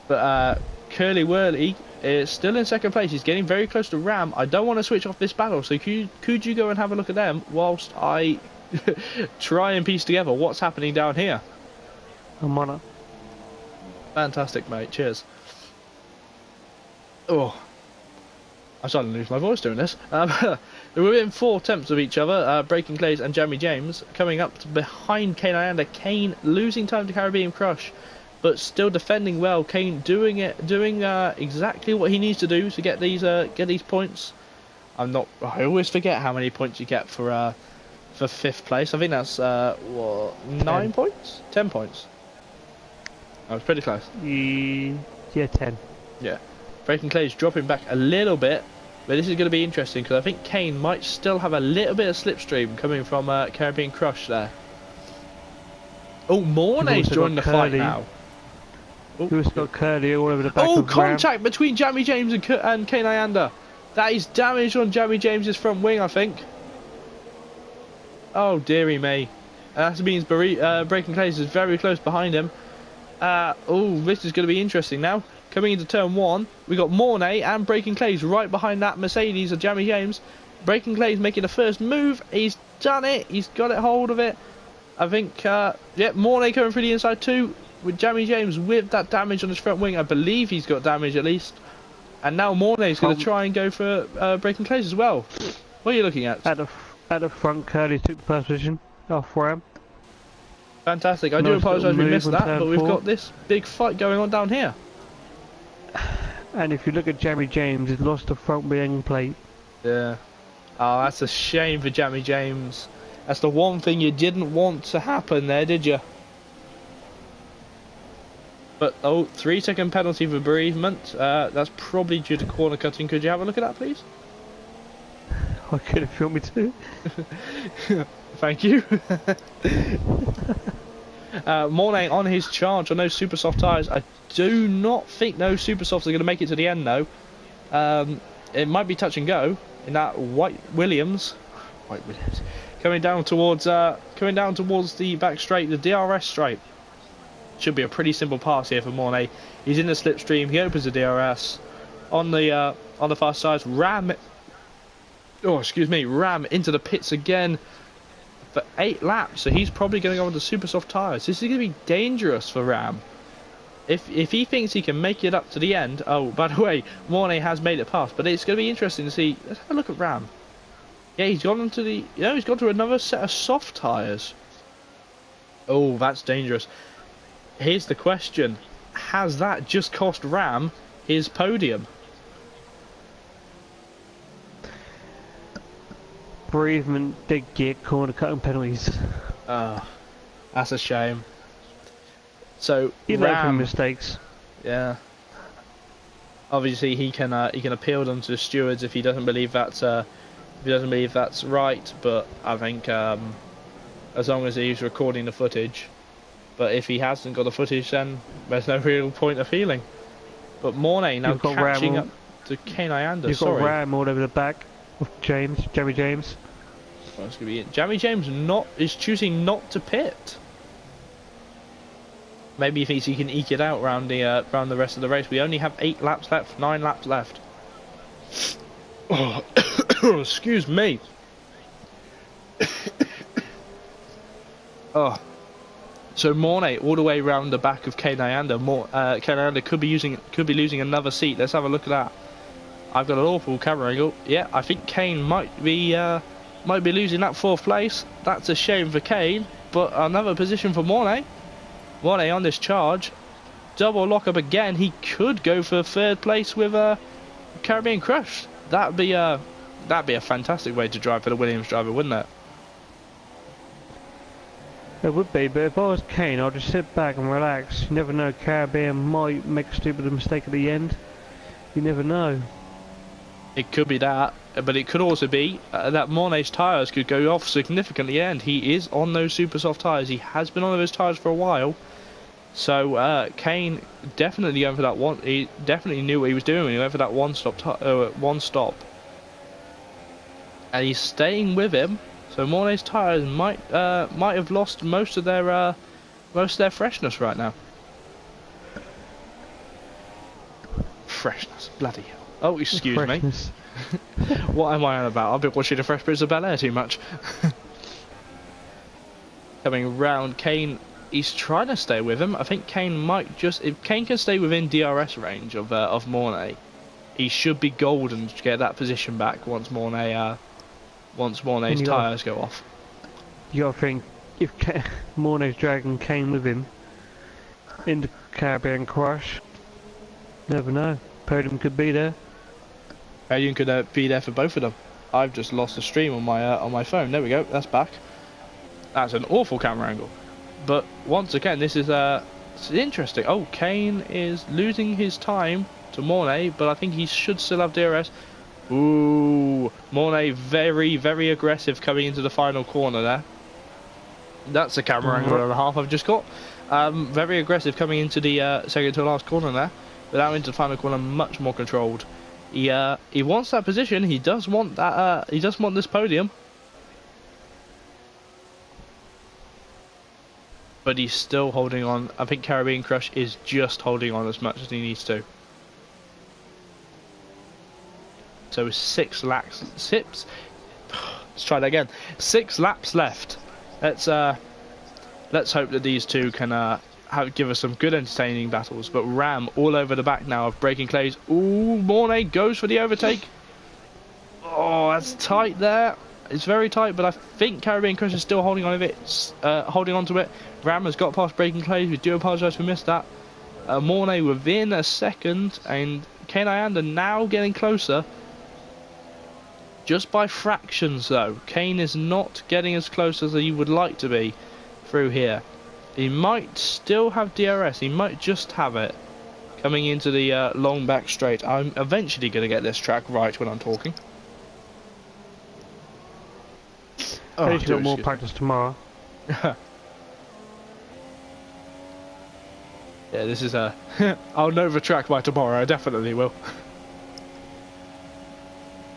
But Curly Whirly is still in second place. He's getting very close to Ram. I don't want to switch off this battle, so could you go and have a look at them whilst I try and piece together what's happening down here? I'm on it. Fantastic, mate. Cheers. Oh, I'm starting to lose my voice doing this. We're within 4 attempts of each other, Breaking Clays and Jamie James, coming up behind Kane Ayanda. Kane losing time to Caribbean Crush, but still defending well. Kane doing exactly what he needs to do to get these points. I always forget how many points you get for 5th place. I think that's 9 points, 10 points. I was pretty close. Yeah, 10. Yeah. Breaking Clays dropping back a little bit, but this is going to be interesting because I think Kane might still have a little bit of slipstream coming from Caribbean Crush there. Oh, Mornay's joined the fight now. Who's got Curly all over the back of Ram. Contact between Jamie James and Kane Ayanda. That is damage on Jamie James's front wing, I think. Oh, dearie me. That means Breaking Clays is very close behind him. Oh, this is going to be interesting now. Coming into turn 1, we got Mornay and Breaking Clays right behind that Mercedes of Jamie James. Breaking Clays making the first move. He's done it. He's got it hold of it. I think, Mornay coming through the inside too. With Jamie James with that damage on his front wing. I believe he's got damage at least. And now Mornay's going to try and go for Breaking Clays as well. What are you looking at? At the front, Curly took the first position off Ram. Fantastic. I do apologise we missed that, but we've got this big fight going on down here. And if you look at Jamie James, he's lost the front wing plate. Yeah. Oh, that's a shame for Jamie James. That's the one thing you didn't want to happen there, did you? But, 3-second penalty for bereavement. That's probably due to corner cutting. Could you have a look at that, please? I could if you want me to. Thank you. Mornay on his charge on those super soft tyres. I do not think those super softs are going to make it to the end though. It might be touch and go in that White Williams coming down towards the back straight, the DRS straight. Should be a pretty simple pass here for Mornay. He's in the slipstream. He opens the DRS on the far side. Ram into the pits again for 8 laps, so he's probably going to go on the super soft tyres. This is going to be dangerous for Ram. If he thinks he can make it up to the end. Oh, by the way, Mornay has made it past, but it's going to be interesting to see. Let's have a look at Ram. Yeah, he's gone to another set of soft tyres. Oh, that's dangerous. Here's the question: has that just cost Ram his podium? Bereavement did get corner cutting penalties. That's a shame. So you learn from mistakes. Yeah. Obviously, he can appeal them to the stewards if he doesn't believe that's right. But I think as long as he's recording the footage. But if he hasn't got the footage, then there's no real point of feeling. But Mornay now catching up to Kane Ayanda. You've got Ram all over the back of Jamie James. Well, it's gonna be it. Jamie James is choosing not to pit. Maybe he thinks he can eke it out round the rest of the race. We only have 8 laps left, 9 laps left. Oh, excuse me. Oh, so Mornay all the way round the back of Kane Ayanda. Kane Ayanda could be losing another seat. Let's have a look at that. I've got an awful camera angle. Yeah, I think Kane might be losing that 4th place. That's a shame for Kane, but another position for Mornay. Mornay on this charge, double lock up again. He could go for 3rd place with Caribbean Crush. That'd be a fantastic way to drive for the Williams driver, wouldn't it? It would be, but if I was Kane, I'd just sit back and relax. You never know, Caribbean might make a stupid mistake at the end. You never know. It could be that, but it could also be that Mornay's tyres could go off significantly, and he is on those super soft tyres. He has been on those tyres for a while. So Kane definitely going for that one. He definitely knew what he was doing when he went for that one stop. And he's staying with him. So Mornay's tyres might have lost most of their freshness right now. Freshness, bloody hell! Oh, excuse me. What am I on about? I've been watching The Fresh Prince of Bel-Air too much. Coming round, Kane. He's trying to stay with him. I think Kane might just... If Kane can stay within DRS range of Mornay, he should be golden to get that position back once Mornay's tyres go off. You gotta think, if Mornay's dragging Kane with him in the Caribbean Crush, never know. Podium could be there. Podium could be there for both of them. I've just lost the stream on my phone. There we go. That's back. That's an awful camera angle. But once again, this is it's interesting. Oh, Kane is losing his time to Mornay, but I think he should still have DRS. Ooh, Mornay very, very aggressive coming into the final corner there. That's a camera angle and a half I've just got. Very aggressive coming into the second to last corner there. But now into the final corner, much more controlled. He wants that position. He does want that. He does want this podium. But he's still holding on. I think Caribbean Crush is just holding on as much as he needs to. So 6 laps. Let's try that again. 6 laps left. Let's hope that these two can give us some good entertaining battles. But Ram all over the back now of Breaking Clays. Ooh, Mornay goes for the overtake. Oh, that's tight there. It's very tight, but I think Caribbean Crush is still holding on to it. Ram has got past Breaking Clays. We do apologise for missed that. Mornay within a second, and Kane Ayanda now getting closer. Just by fractions, though. Kane is not getting as close as he would like to be through here. He might still have DRS. He might just have it coming into the long back straight. I'm eventually going to get this track right when I'm talking. At least you got more practice tomorrow. Yeah, this is a... I'll know the track by tomorrow, I definitely will.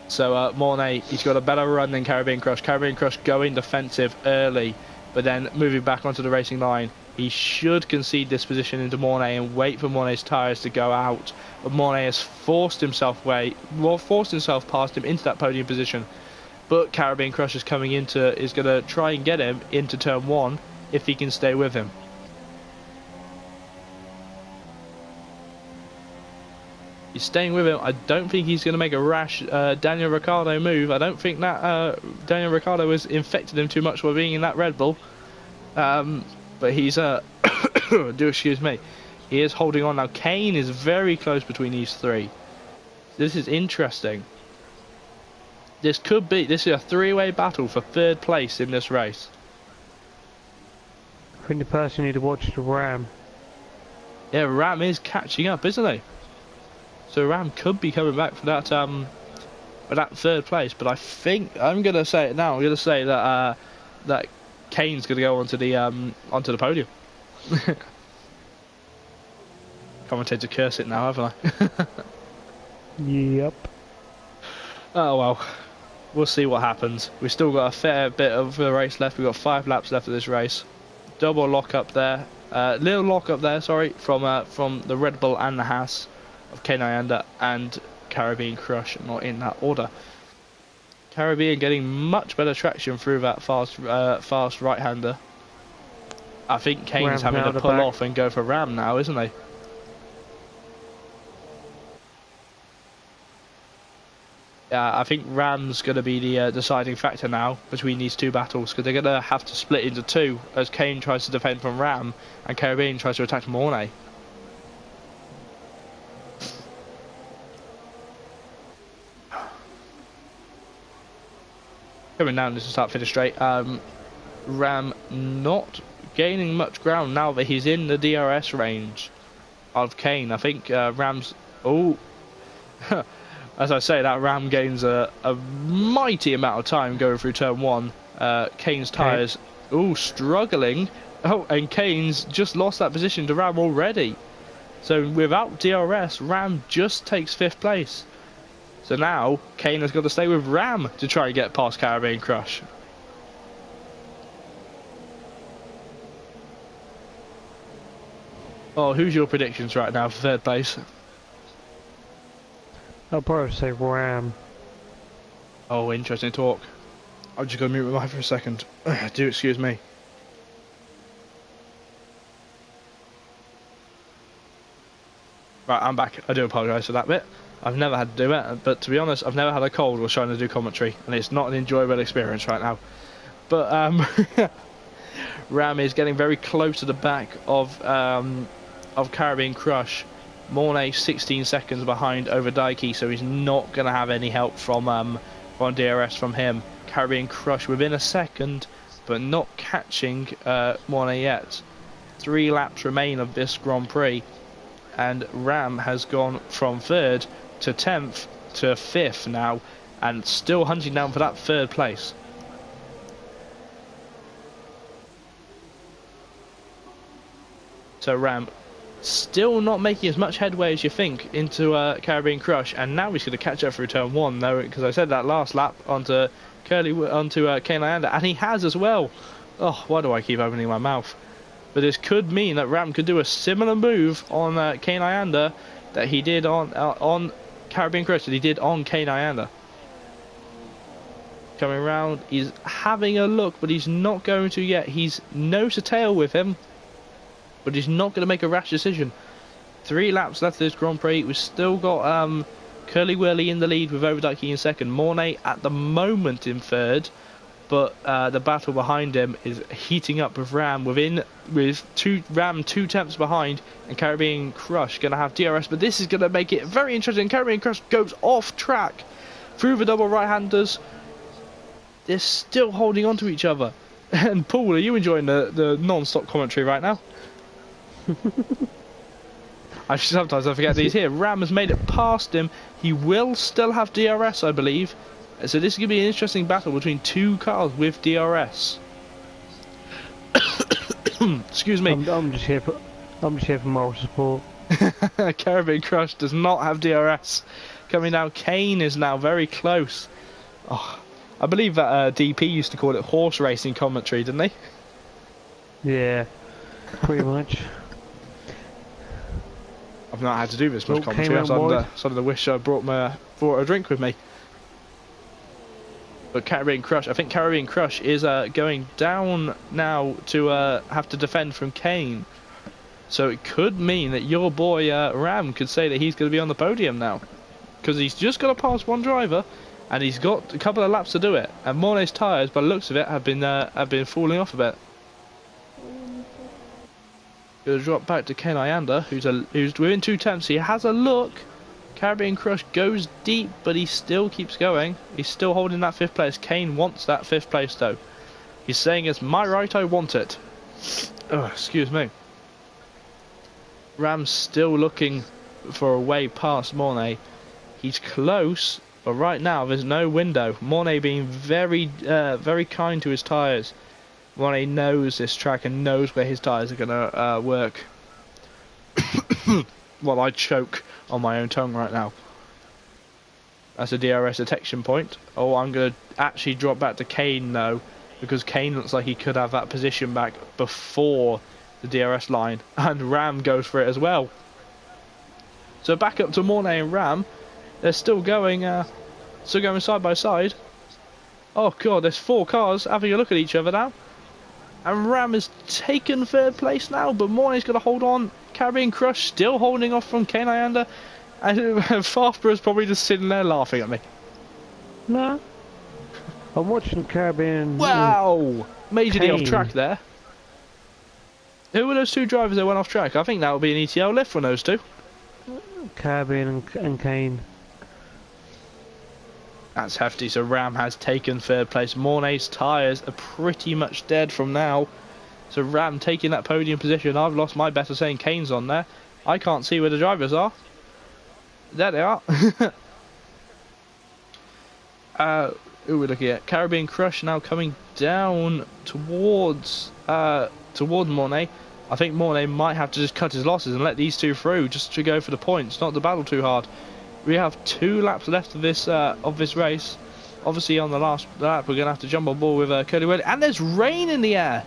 So Mornay, he's got a better run than Caribbean Crush. Caribbean Crush going defensive early, but then moving back onto the racing line. He should concede this position into Mornay and wait for Mornay's tyres to go out. But Mornay has forced himself past him into that podium position. But Caribbean Crush is going to try and get him into turn 1 if he can stay with him. He's staying with him. I don't think he's going to make a rash Daniel Ricciardo move. I don't think that Daniel Ricciardo has infected him too much by being in that Red Bull. But he's excuse me. He is holding on now. Kane is very close between these three. This is interesting. This is a 3-way battle for 3rd place in this race. I think the person you need to watch is Ram. Yeah, Ram is catching up, isn't he? So Ram could be coming back for that 3rd place, but I think I'm gonna say it now. I'm gonna say that that Kane's gonna go onto the podium. Commentator curse it now, haven't I? Yep. Oh well, we'll see what happens. We've still got a fair bit of the race left. We've got 5 laps left of this race. Double lock up there. Little lock up there, sorry, from the Red Bull and the Haas of Kane Ayanda and Caribbean Crush, not in that order. Caribbean getting much better traction through that fast right-hander. I think Kane's having to pull off and go for Ram now, isn't he? Yeah, I think Ram's going to be the deciding factor now between these two battles, because they're going to have to split into two as Kane tries to defend from Ram and Caribbean tries to attack Mornay. Coming down just to start finish straight. Ram not gaining much ground now that he's in the DRS range of Kane. I think Ram's... Oh, as I say, that Ram gains a mighty amount of time going through turn one. Kane's tyres, struggling. Oh, and Kane's just lost that position to Ram already. So without DRS, Ram just takes 5th place. So now, Kane has got to stay with Ram to try and get past Caribbean Crush. Oh, who's your predictions right now for 3rd place? I'll probably say Ram. Oh, interesting talk. I'm just going to mute my mic for a second. Do excuse me. Right, I'm back. I do apologise for that bit. I've never had to do it, but to be honest, I've never had a cold while trying to do commentary, and it's not an enjoyable experience right now. But Ram is getting very close to the back of Caribbean Crush. Mornay 16 seconds behind over Daiki, so he's not going to have any help from DRS from him. Caribbean Crush within a second, but not catching Mornay yet. 3 laps remain of this Grand Prix, and Ram has gone from 3rd to 10th to 5th now, and still hunting down for that 3rd place. So Ram still not making as much headway as you think into Caribbean Crush, and now he's going to catch up through turn 1 though, because I said that last lap onto Kane Ayanda, and he has as well. Oh, why do I keep opening my mouth? But this could mean that Ram could do a similar move on Kane Ayanda that he did on Caribbean Crush, that he did on Kane Ayanda. Coming around, he's having a look, but he's not going to yet. He's nose to tail with him, but he's not going to make a rash decision. 3 laps left of this Grand Prix. We've still got Curly Whirly in the lead with Overdike in 2nd. Mornay at the moment in 3rd, but the battle behind him is heating up with Ram Ram 2 tenths behind, and Caribbean Crush going to have DRS, but this is going to make it very interesting. Caribbean Crush goes off track through the double right-handers. They're still holding on to each other. And Paul, are you enjoying the non-stop commentary right now? Sometimes I forget that he's here. Ram has made it past him. He will still have DRS, I believe. So this is going to be an interesting battle between 2 cars with DRS. Excuse me. I'm just here for moral support. Caribbean Crush does not have DRS. Coming down, Kane is now very close. Oh, I believe that DP used to call it horse racing commentary, didn't they? Yeah, pretty much. I've not had to do this much commentary. I suddenly wish I brought a drink with me. But Caribbean Crush, I think Caribbean Crush is going down now to have to defend from Kane. So it could mean that your boy Ram could say that he's going to be on the podium now, because he's just got to pass 1 driver, and he's got a couple of laps to do it. And Mornay's tyres, by the looks of it, have been falling off a bit. Going to drop back to Kane Ayanda, who's within 2 tenths. He has a look. Caribbean Crush goes deep, but he still keeps going. He's still holding that 5th place. Kane wants that 5th place though. He's saying, it's my right, I want it. Oh, excuse me. Ram's still looking for a way past Mornay. He's close, but right now there's no window. Mornay being very kind to his tyres. Mornay knows this track and knows where his tyres are going to work. Well, I choke on my own tongue right now. That's a DRS detection point. Oh, I'm going to actually drop back to Kane though, because Kane looks like he could have that position back before the DRS line, and Ram goes for it as well. So back up to Mornay and Ram. They're still going side by side. Oh god, there's 4 cars having a look at each other now. And Ram has taken 3rd place now, but Mornay's got to hold on. Caribbean Crush still holding off from Kane Hyanda. And Farfborough's probably just sitting there laughing at me. No. I'm watching Caribbean. Wow! Majorly off Kane. track there. Who were those 2 drivers that went off track? I think that would be an ETL lift from those 2. Caribbean and Kane. That's hefty, so Ram has taken 3rd place. Mornay's tyres are pretty much dead from now. So Ram taking that podium position. I've lost my bet of saying Kane's on there. I can't see where the drivers are. There they are. Who are we looking at? Caribbean Crush now coming down towards Mornay. I think Mornay might have to just cut his losses and let these 2 through just to go for the points, not to battle too hard. We have 2 laps left of this race. Obviously, on the last lap, we're going to have to jump on board with Curly Willy. And there's rain in the air.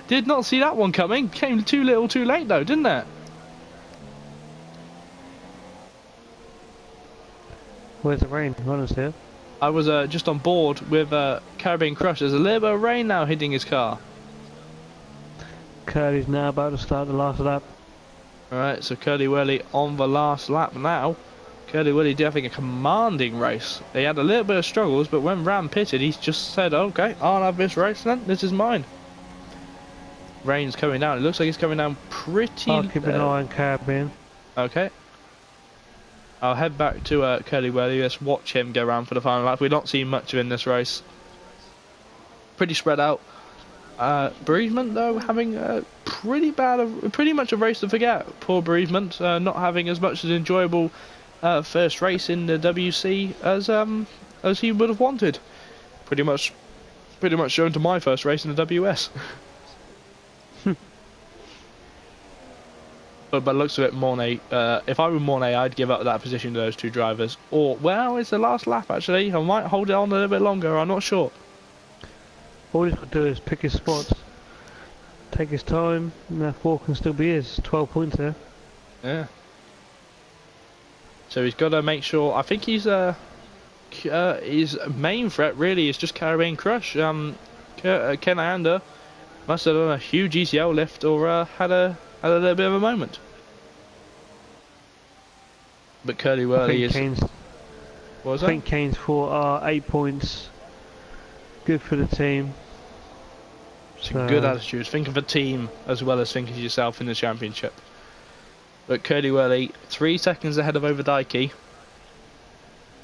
Did not see that one coming. Came too little, too late, though, didn't it? Where's the rain? Honest here. I was just on board with Caribbean Crush. There's a little bit of rain now hitting his car. Curly's now about to start the last lap. Alright, so Curly Willy on the last lap now. Curly Willy did having a commanding race. He had a little bit of struggles, but when Ram pitted, he just said, okay, I'll have this race then. This is mine. Rain's coming down. It looks like it's coming down pretty... I'll keep an eye on Caribbean. Okay. I'll head back to Curly Willy. Let's watch him go around for the final lap. We've not seen much of in this race. Pretty spread out. Bereavement, though, having pretty much a race to forget. Poor Bereavement, not having as much as enjoyable first race in the WC as he would have wanted. Pretty much shown to my first race in the WS. But by the looks of it, Mornay, if I were Mornay, I'd give up that position to those 2 drivers. Or, well, it's the last lap actually. I might hold it on a little bit longer, I'm not sure. All he's got to do is pick his spots, take his time, and that 4 can still be his. 12 points there. Yeah. So he's got to make sure. I think his main threat really is just Caribbean Crush. Ken Hyanda must have done a huge ECL lift or had a little bit of a moment. But Curly Willy is. What was that? I think Kane's 4 are 8 points. Good for the team. It's a good attitude. Think of the team as well as think of yourself in the championship. But Curly Willy, 3 seconds ahead of Overdikey.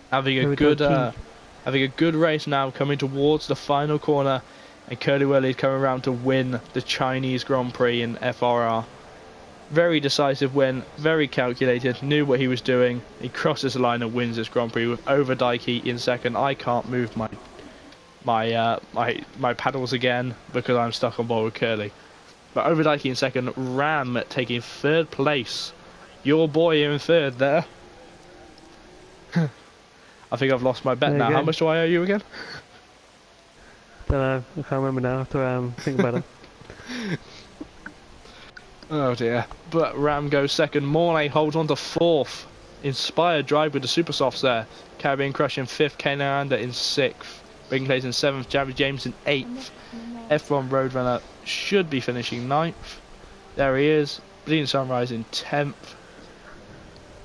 Having a good race now, coming towards the final corner, and Curly Willy is coming around to win the Chinese Grand Prix in FRR. Very decisive win, very calculated, knew what he was doing. He crosses the line and wins this Grand Prix with Overdikey in second. I can't move my paddles again because I'm stuck on board with Curly. But Overdikey in second, Ram taking 3rd place. Your boy in 3rd there. I think I've lost my bet now. How much do I owe you again? Don't know, I can't remember now. I have to think about it. Oh dear. But Ram goes second. Mornay holds on to 4th. Inspired drive with the super softs there. Caribbean Crush in 5th. Kane Hyanda in 6th. Bring Clays in 7th. Javi James in 8th. F1 Roadrunner should be finishing 9th. There he is. Bleeding Sunrise in 10th.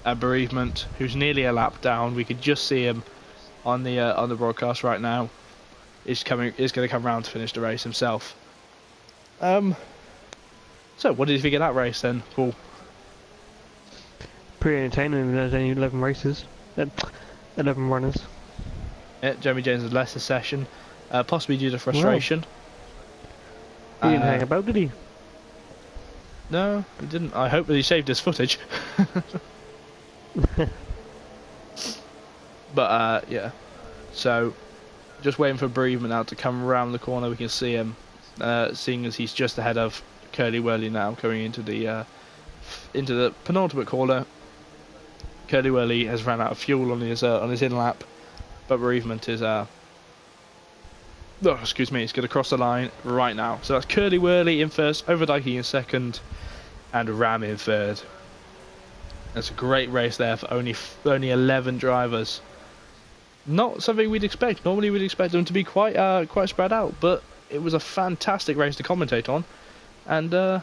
And Bereavement, who's nearly a lap down. We could just see him on the broadcast right now. Is going to come round to finish the race himself. So what did you think of that race then, Paul? Pretty entertaining. There's only 11 races, 11 runners. Yeah, Jeremy James' lesser session, possibly due to frustration. He didn't hang about, did he? No, he didn't. I hope that he saved his footage. But yeah, so just waiting for Bereavement now to come around the corner. We can see him, seeing as he's just ahead of Curly Willy now, coming into the penultimate corner. Curly Willy has ran out of fuel on his in lap, but Bereavement is Oh, excuse me, it's going to cross the line right now. So that's Curly Whirly in first, Overdikey in second, and Ram in third. That's a great race there for only 11 drivers. Not something we'd expect. Normally we'd expect them to be quite spread out, but it was a fantastic race to commentate on, and I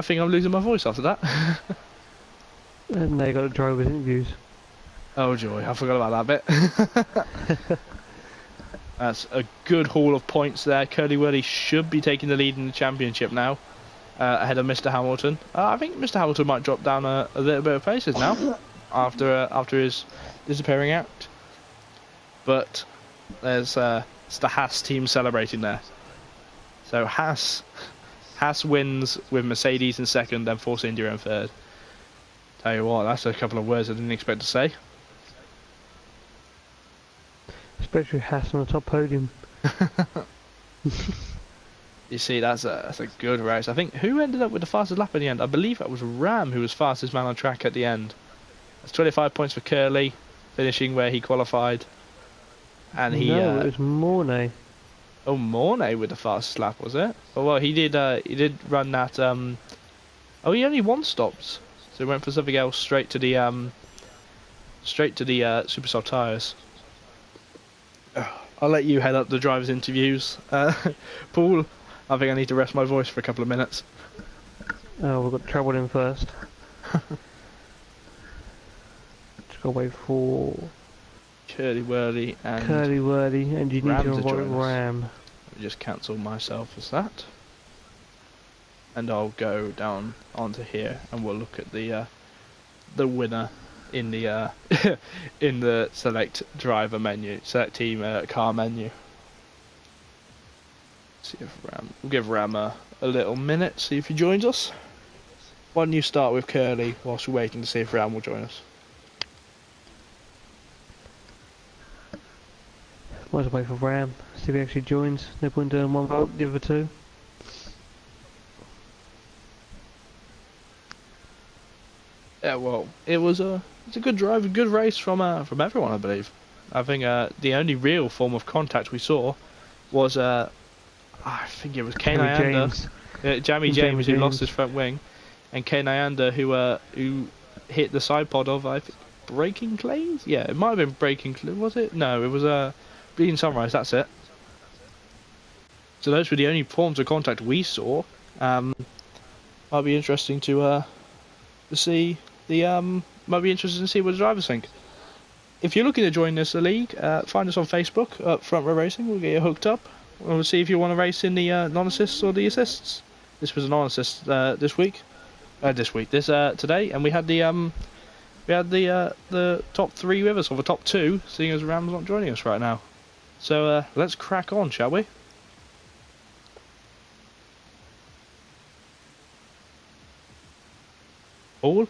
think I'm losing my voice after that. And they got the drivers' interviews. Oh joy, I forgot about that bit. That's a good haul of points there. Curly Whirly should be taking the lead in the championship now, ahead of Mr. Hamilton. I think Mr. Hamilton might drop down a little bit of places now after his disappearing act. But there's it's the Haas team celebrating there. So Haas wins with Mercedes in second, then Force India in third. Tell you what, that's a couple of words I didn't expect to say. Especially Haas on the top podium. You see, that's a good race. I think who ended up with the fastest lap at the end? I believe that was Ram who was fastest man on track at the end. That's 25 points for Curly, finishing where he qualified. And he no, it was Mornay. Oh, Mornay with the fastest lap, was it? Oh well, he did run that. Oh, he only won stops, so he went for something else straight to the super soft tyres. I'll let you head up the drivers' interviews. Paul, I think I need to rest my voice for a couple of minutes. Oh, we've got trouble in first. Just gotta wait for Curly Whirly and and you need Ram to to avoid join us. Ram. Let me just cancel myself as that. And I'll go down onto here and we'll look at the winner in the in the select driver menu, select team car menu. See if we'll give Ram a little minute, see if he joins us. Why don't you start with Curly whilst we're waiting to see if Ram will join us? Might as well wait for Ram, see if he actually joins. No point doing one vote, the other two. Yeah, well, it's a good drive, a good race from everyone, I believe. I think the only real form of contact we saw was I think it was Kane Nyanda, Jamie James who lost his front wing, and Kane Nyanda who hit the side pod of, I think, Braking Clays. Yeah, it might have been Braking Clays. Was it? No, it was Bleeding Sunrise. That's it. So those were the only forms of contact we saw. Might be interesting to see the might be interesting to see what the drivers think. If you're looking to join this league, find us on Facebook, Front Row Racing. We'll get you hooked up. We'll see if you want to race in the non-assists or the assists. This was a non-assist this today, and we had the top three with us, or the top two, seeing as Ram's not joining us right now. So let's crack on, shall we? All?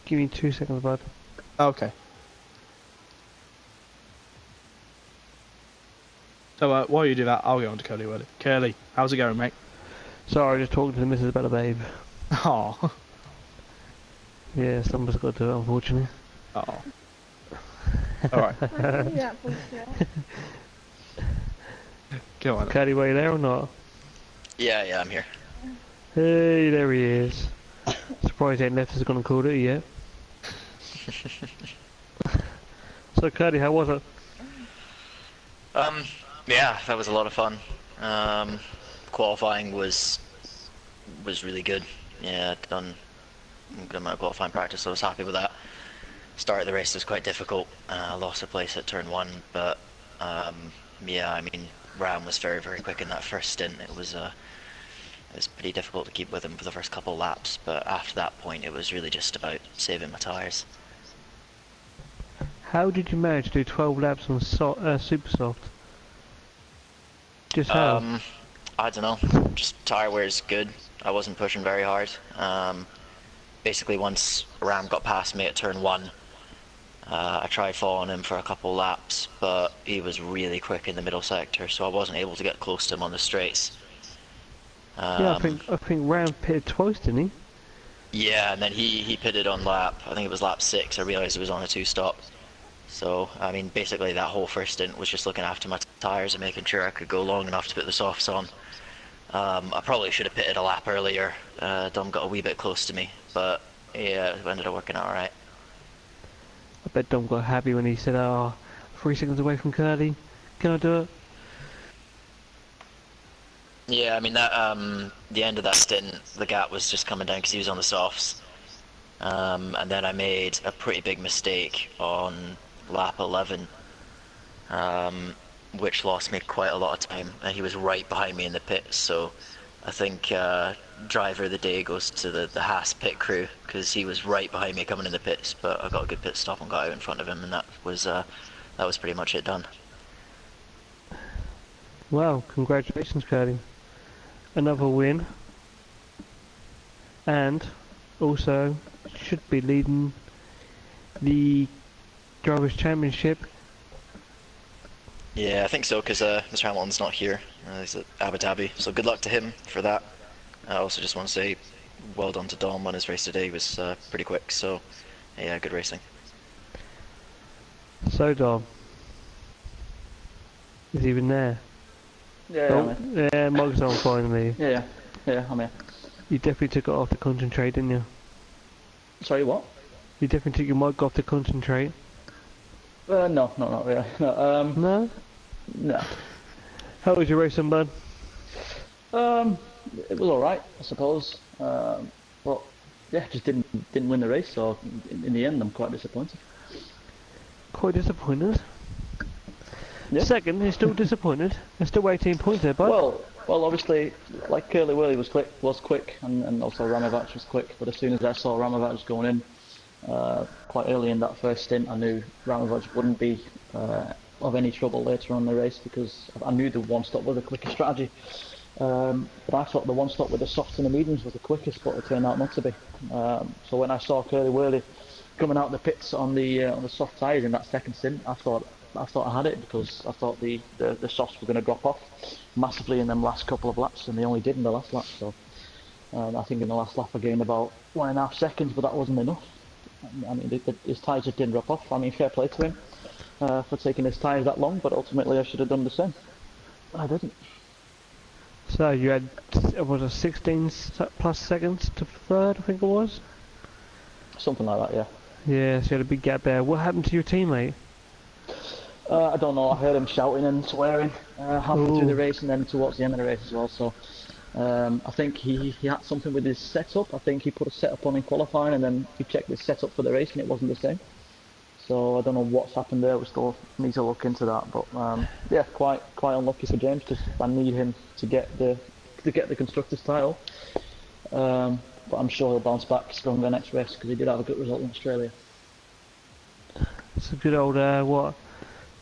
Give me 2 seconds, bud. Okay. So while you do that, I'll go on to Curly Whirly. Curly, how's it going, mate? Sorry, I was just talking to the missus about a babe. Oh. Yeah, someone's got to do it, unfortunately. Oh. Alright. Go on. Caddy, were you there or not? Yeah, I'm here. Hey, there he is. Surprised he ain't left us gonna call it yet. So, Caddy, how was it? Yeah, that was a lot of fun. Qualifying was really good. Yeah, I'd done a good amount of qualifying practice, so I was happy with that. Start of the race was quite difficult. Lost a place at turn 1, but yeah, I mean, Ram was very, very quick in that first stint. It was pretty difficult to keep with him for the first couple of laps, but after that point, it was really just about saving my tyres. How did you manage to do 12 laps on super soft? Just how? I don't know. Just tyre wear's good. I wasn't pushing very hard. Basically, once Ram got past me at turn 1, I tried following him for a couple laps, but he was really quick in the middle sector, so I wasn't able to get close to him on the straights. Yeah, I think Ram pitted twice, didn't he? Yeah, and then he pitted on lap, I think it was lap 6. I realised he was on a 2-stop. So, I mean, basically that whole first stint was just looking after my tyres and making sure I could go long enough to put the softs on. I probably should have pitted a lap earlier. Dom got a wee bit close to me, but yeah, it ended up working out alright. I bet Dom got happy when he said, "Oh, 3 seconds away from Curly. Can I do it?" Yeah, I mean that the end of that stint, the gap was just coming down because he was on the softs, and then I made a pretty big mistake on lap 11, which lost me quite a lot of time, and he was right behind me in the pits. So I think driver of the day goes to the Haas pit crew because he was right behind me coming in the pits, but I got a good pit stop and got out in front of him, and that was pretty much it done. Wow, congratulations, Curly. Another win. And also should be leading the Drivers' Championship. Yeah, I think so, because Mr. Hamilton's not here. He's at Abu Dhabi, so good luck to him for that. I also just want to say well done to Dom on his race today. He was pretty quick, so yeah, good racing. So Dom, is he even there? Yeah, Oh, I'm here. yeah, Mug's on finally. Yeah, I'm here. You definitely took it off to concentrate, didn't you? Sorry, what? You definitely took your mic off to concentrate. No, not really. No, No? no. How was your racing, bud? It was alright, I suppose. But yeah, just didn't win the race. So in the end, I'm quite disappointed. Quite disappointed. Yeah. Second, you're still disappointed. There's still 18 points there, bud. Well, obviously, like Curly Whirly was quick, and also Ramovac was quick. But as soon as I saw Ramovac going in, quite early in that first stint, I knew Ramovac wouldn't be of any trouble later on in the race because I knew the one stop was the quickest strategy. But I thought the one stop with the softs and the mediums was the quickest, but it turned out not to be. So when I saw Curly Whirly coming out of the pits on the soft tyres in that second stint, I thought I had it because I thought the softs were going to drop off massively in them last couple of laps, and they only did in the last lap. So I think in the last lap I gained about 1.5 seconds, but that wasn't enough. I mean, his tyres just didn't drop off. I mean, fair play to him for taking his tyres that long, but ultimately I should have done the same. I didn't. So you had, was it 16 plus seconds to third, I think it was? Something like that, yeah. Yeah, so you had a big gap there. What happened to your teammate? I don't know, I heard him shouting and swearing halfway through the race and then towards the end of the race as well. So I think he had something with his setup. I think he put a setup on in qualifying and then he checked his setup for the race and it wasn't the same. So I don't know what's happened there. We still need to look into that. But yeah, quite unlucky for James because I need him to get the constructors title. But I'm sure he'll bounce back stronger next race because he did have a good result in Australia. It's a good old, what,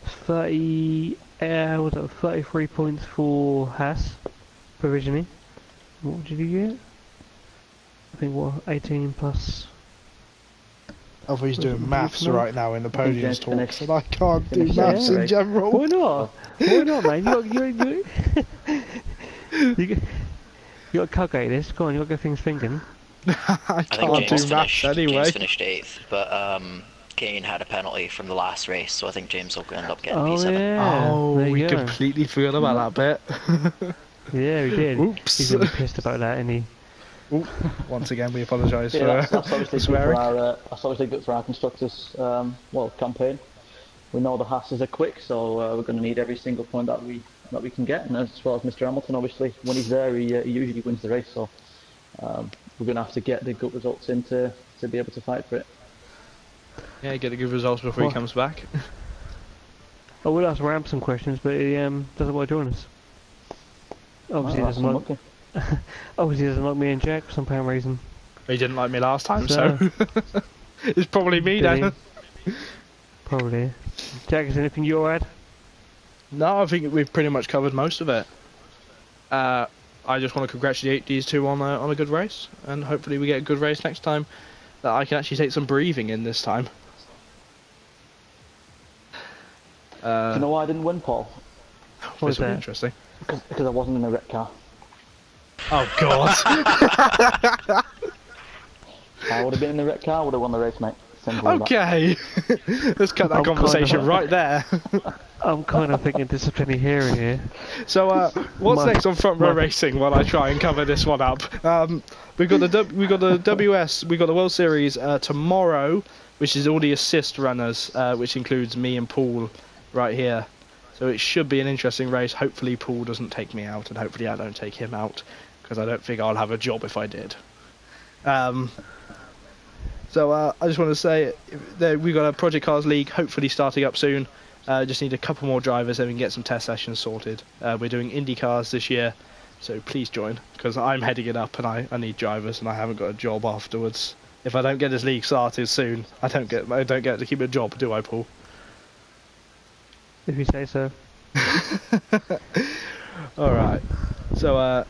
30, was it 33 points for Haas, provisionally. What did you get? I think, what, 18 plus... Oh, he's doing maths right now in the podiums talk, finished- and I can't do finished maths in race. general. Why not? Why not, man? You got to calculate this. Go on, you got to get things thinking. I I can't think do maths anyway. James finished 8th, but Kane had a penalty from the last race, so I think James will end up getting Oh, P7. yeah. Oh, there we you go. completely forgot about that bit. Yeah, we did. Oops. He's gonna be pissed about that, isn't he? Ooh, once again, we apologise Yeah, for that's obviously good swearing. that's obviously good for our constructors. Campaign. We know the Hasses are quick, so we're going to need every single point that we can get. And as well as Mr. Hamilton, obviously, when he's there, he usually wins the race. So we're going to have to get the good results in to be able to fight for it. Yeah, get the good results before he comes back. I would ask Ram some questions, but he doesn't want to join us. Obviously, Well, that's doesn't like. unlucky. Obviously, doesn't like me and Jack for some apparent reason. He didn't like me last time, so it's probably me Did then. he? Probably. Jack, is there anything you'll add? No, I think we've pretty much covered most of it. I just want to congratulate these two on a good race, and hopefully we get a good race next time that I can actually take some breathing in this time. Do you know why I didn't win, Paul? What was This will be that? interesting. Because I wasn't in a wreck car. Oh God! I would have been in the wreck car, I would have won the race, mate. Simple as that. Okay, let's cut that I'm conversation kinda- right there. I'm kind of thinking disciplinary hearing here. So, what's My- next on Front Row my- Racing while I try and cover this one up? We got the WS, we got the World Series tomorrow, which is all the assist runners, which includes me and Paul right here. So it should be an interesting race. Hopefully Paul doesn't take me out, and hopefully I don't take him out, because I don't think I'll have a job if I did. So I just want to say that we've got a Project Cars League hopefully starting up soon. Just need a couple more drivers, then we can get some test sessions sorted. We're doing Indy cars this year, so please join, because I'm heading it up and I need drivers, and I haven't got a job afterwards. If I don't get this league started soon, I don't get to keep a job, do I, Paul? If you say so. All right. So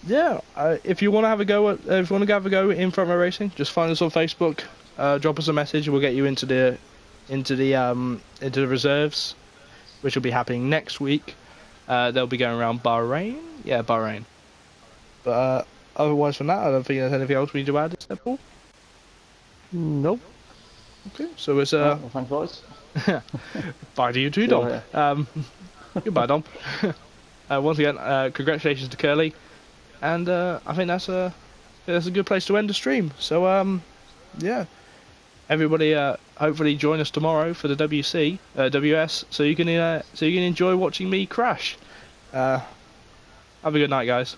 yeah, if you want to have a go in Front Row Racing, just find us on Facebook, drop us a message, and we'll get you into the reserves, which will be happening next week. They'll be going around Bahrain. Yeah, Bahrain. But otherwise from that, I don't think there's anything else we need to add, is there, Paul? Nope. Okay, so it's Well, thanks, boys. bye to you too, See you Dom. later. Goodbye, Dom. Once again, congratulations to Curly, and I think that's a good place to end the stream. So yeah, everybody hopefully join us tomorrow for the WS, so you can enjoy watching me crash. Have a good night, guys.